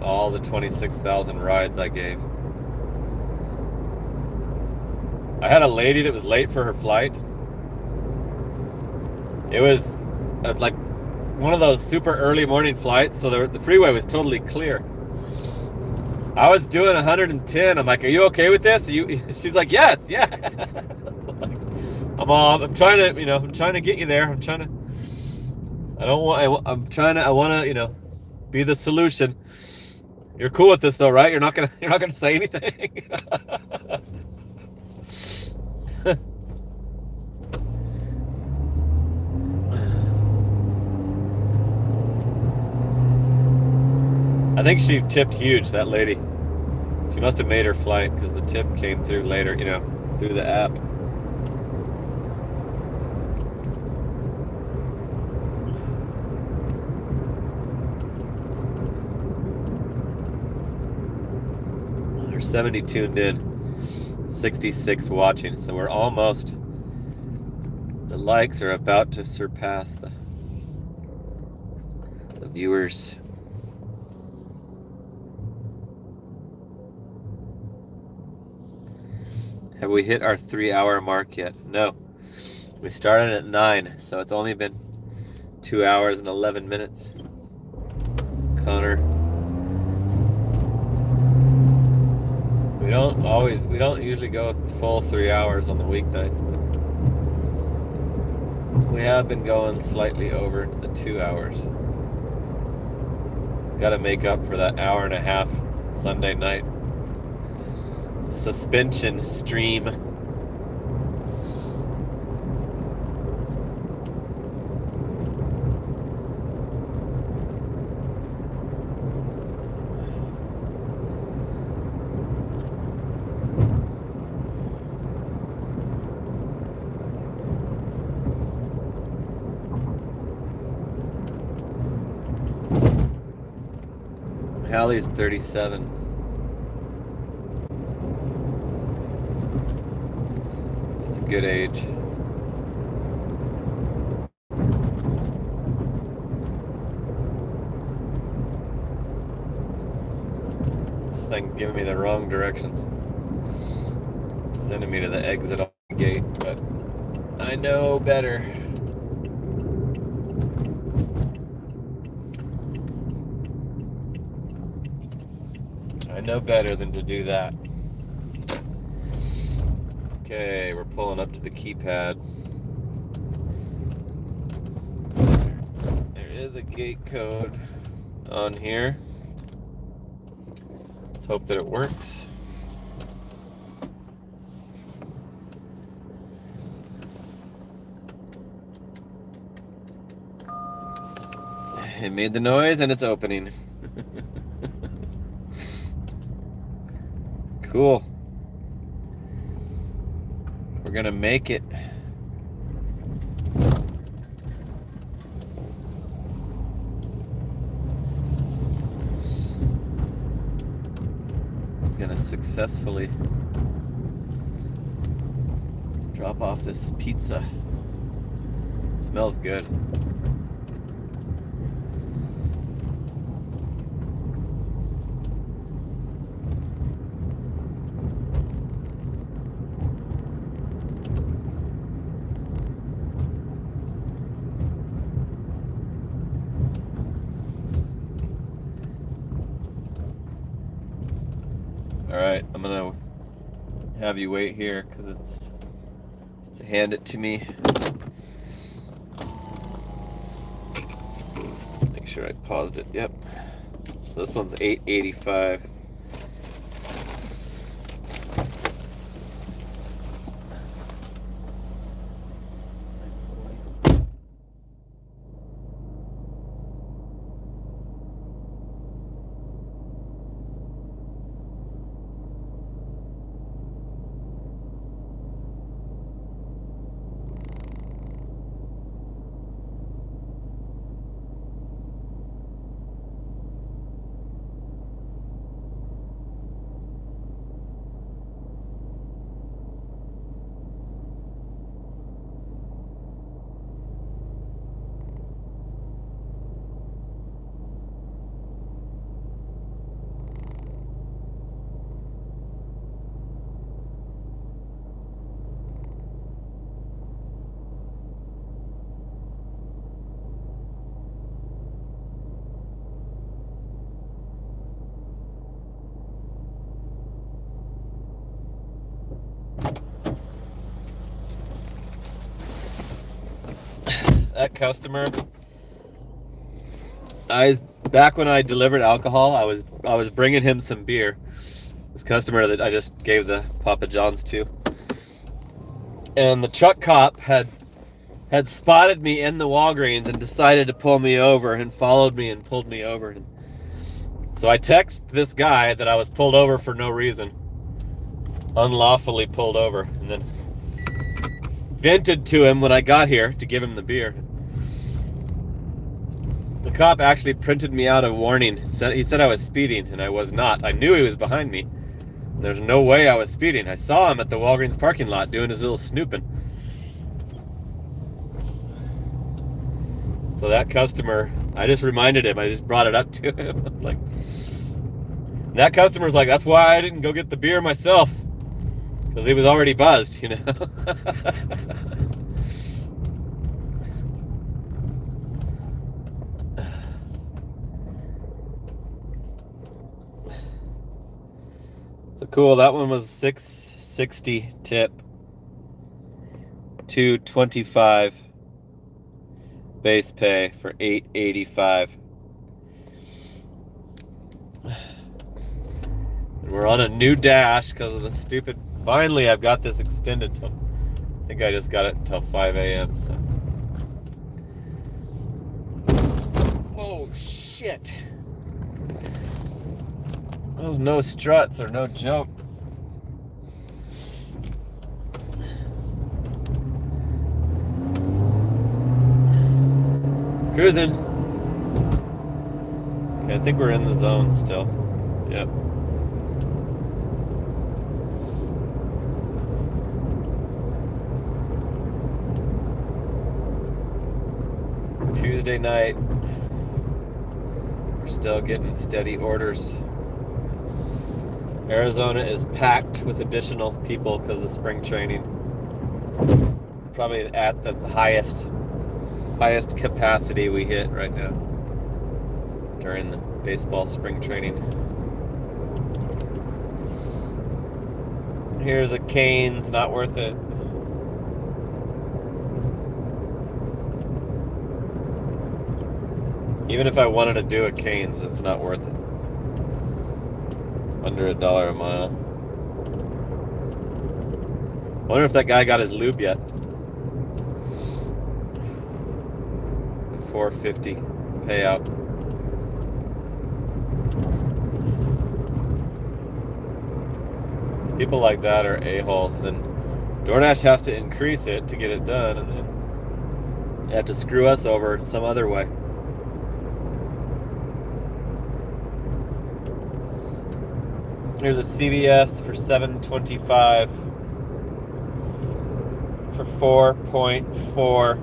All the 26,000 rides I gave. I had a lady that was late for her flight. It was like one of those super early morning flights, so the freeway was totally clear. I was doing 110. I'm like, "Are you okay with this?" She's like, "Yes, yeah." I'm trying to, I'm trying to get you there. I want to, be the solution. You're cool with this though, right? You're not gonna say anything. I think she tipped huge, that lady. She must have made her flight because the tip came through later, through the app. There's 70 tuned in, 66 watching, so we're almost, the likes are about to surpass the viewers. Have we hit our 3-hour mark yet? No. We started at 9, so it's only been 2 hours and 11 minutes. Connor. We don't usually go full 3 hours on the weeknights, but we have been going slightly over the 2 hours. Got to make up for that hour and a half Sunday night suspension stream. Hallie's 37. It's a good age. This thing's giving me the wrong directions. It's sending me to the exit off the gate, but I know better. I know better than to do that. Okay, we're pulling up to the keypad. There is a gate code on here. Let's hope that it works. It made the noise and it's opening. Cool. We're gonna make it. Gonna successfully drop off this pizza. Smells good. Alright, I'm gonna have you wait here because it's hand it to me. Make sure I paused it. Yep. So this one's $8.85. that customer, back when I delivered alcohol, I was bringing him some beer. This customer that I just gave the Papa John's to, and the truck cop had spotted me in the Walgreens and decided to pull me over, and followed me and pulled me over. And so I text this guy that I was pulled over for no reason, unlawfully pulled over, and then vented to him when I got here to give him the beer. The cop actually printed me out a warning. He said I was speeding, and I was not. I knew he was behind me. There's no way I was speeding. I saw him at the Walgreens parking lot doing his little snooping. So that customer, I just reminded him. I just brought it up to him. Like, that customer's like, that's why I didn't go get the beer myself, because he was already buzzed, you know. So cool, that one was $6.60 tip, $2.25 base pay for $8.85. And we're on a new dash because of the stupid. Finally, I've got this extended till, I think I just got it until 5 a.m. So. Oh shit. Those no struts are no joke. Cruising. Okay, I think we're in the zone still. Yep. Tuesday night. We're still getting steady orders. Arizona is packed with additional people because of spring training. Probably at the highest capacity we hit right now during the baseball spring training. Here's a Cane's, not worth it. Even if I wanted to do a Cane's, it's not worth it. Under $1 a mile. I wonder if that guy got his lube yet. The $4.50 payout. People like that are a-holes. And then DoorDash has to increase it to get it done, and then they have to screw us over in some other way. Here's a CVS for $7.25 for 4.4.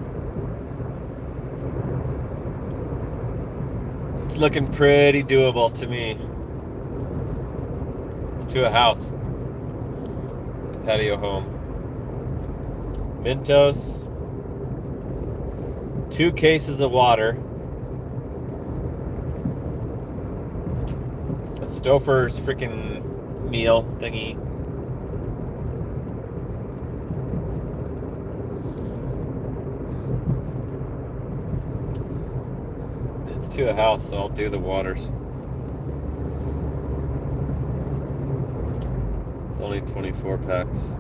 It's looking pretty doable to me. It's to a house. Patio home. Mentos. 2 cases of water. A Stouffer's freaking meal thingy. It's to a house, so I'll do the waters. It's only 24 packs.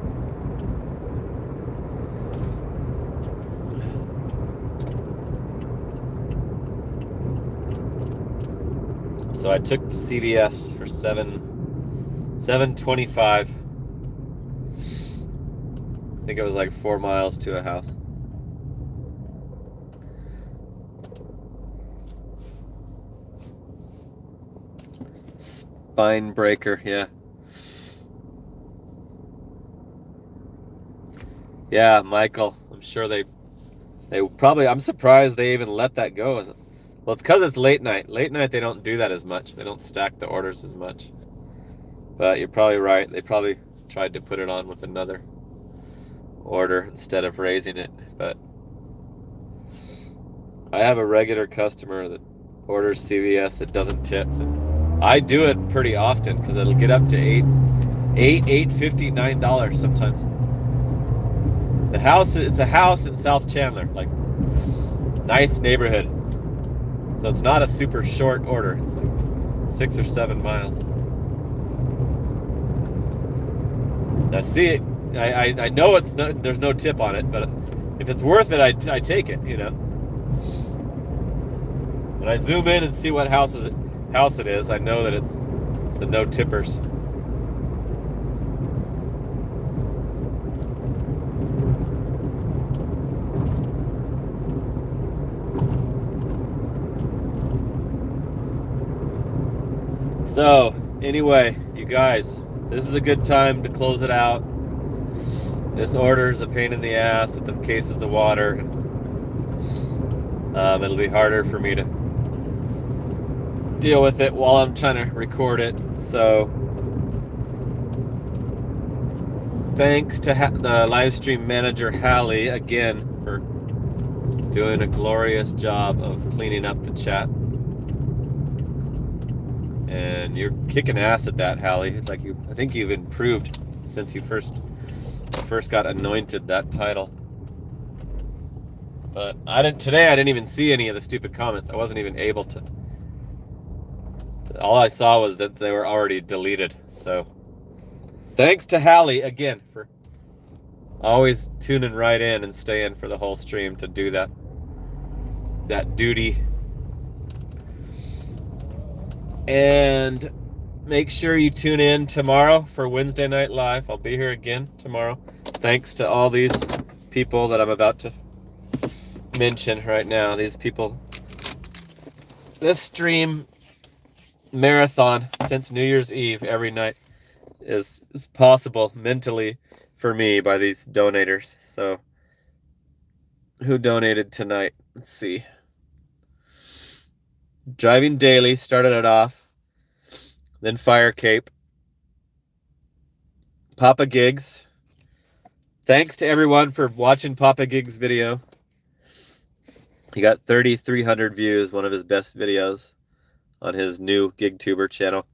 So I took the CVS for $7.25. I think it was like 4 miles to a house. Spine breaker, yeah. Yeah, Michael. I'm sure they probably. I'm surprised they even let that go. Well, it's because it's late night. Late night they don't do that as much. They don't stack the orders as much. But you're probably right. They probably tried to put it on with another order instead of raising it. But I have a regular customer that orders CVS that doesn't tip. I do it pretty often because it'll get up to $8.50, $9 sometimes. It's a house in South Chandler. Like, Nice neighborhood. So it's not a super short order. It's like 6 or 7 miles. Now see, I know it's there's no tip on it, but if it's worth it, I take it, you know. When I zoom in and see what house it is, I know that it's the no tippers. So, anyway, you guys, this is a good time to close it out. This order is a pain in the ass with the cases of water. It'll be harder for me to deal with it while I'm trying to record it. So, thanks to the live stream manager, Hallie, again, for doing a glorious job of cleaning up the chat. And you're kicking ass at that, Hallie. It's like I think you've improved since you first got anointed that title. But today I didn't even see any of the stupid comments. I wasn't even able to. All I saw was that they were already deleted. So thanks to Hallie again for always tuning right in and staying for the whole stream to do that duty. And make sure you tune in tomorrow for Wednesday Night Live. I'll be here again tomorrow. Thanks to all these people that I'm about to mention right now. These people. This stream marathon since New Year's Eve every night is possible mentally for me by these donators. So who donated tonight? Let's see. Driving Daily started it off. Then Fire Cape. Papa Gigs. Thanks to everyone for watching Papa Gigs' video. He got 3,300 views, one of his best videos on his new GigTuber channel.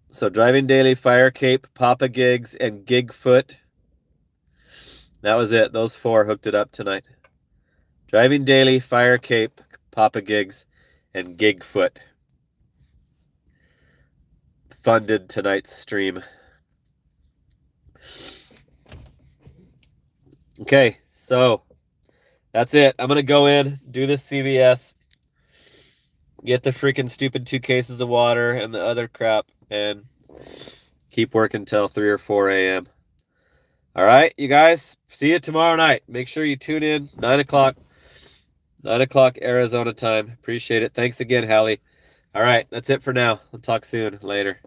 So Driving Daily, Fire Cape, Papa Gigs, and Gigfoot. That was it. Those 4 hooked it up tonight. Driving Daily, Fire Cape, Papa Gigs, and Gigfoot funded tonight's stream. Okay, so that's it. I'm gonna go in, do this CVS, get the freaking stupid 2 cases of water and the other crap, and keep working till 3 or 4 a.m. All right, you guys, see you tomorrow night. Make sure you tune in, 9 o'clock. 9 o'clock Arizona time. Appreciate it. Thanks again, Hallie. All right, that's it for now. We'll talk soon. Later.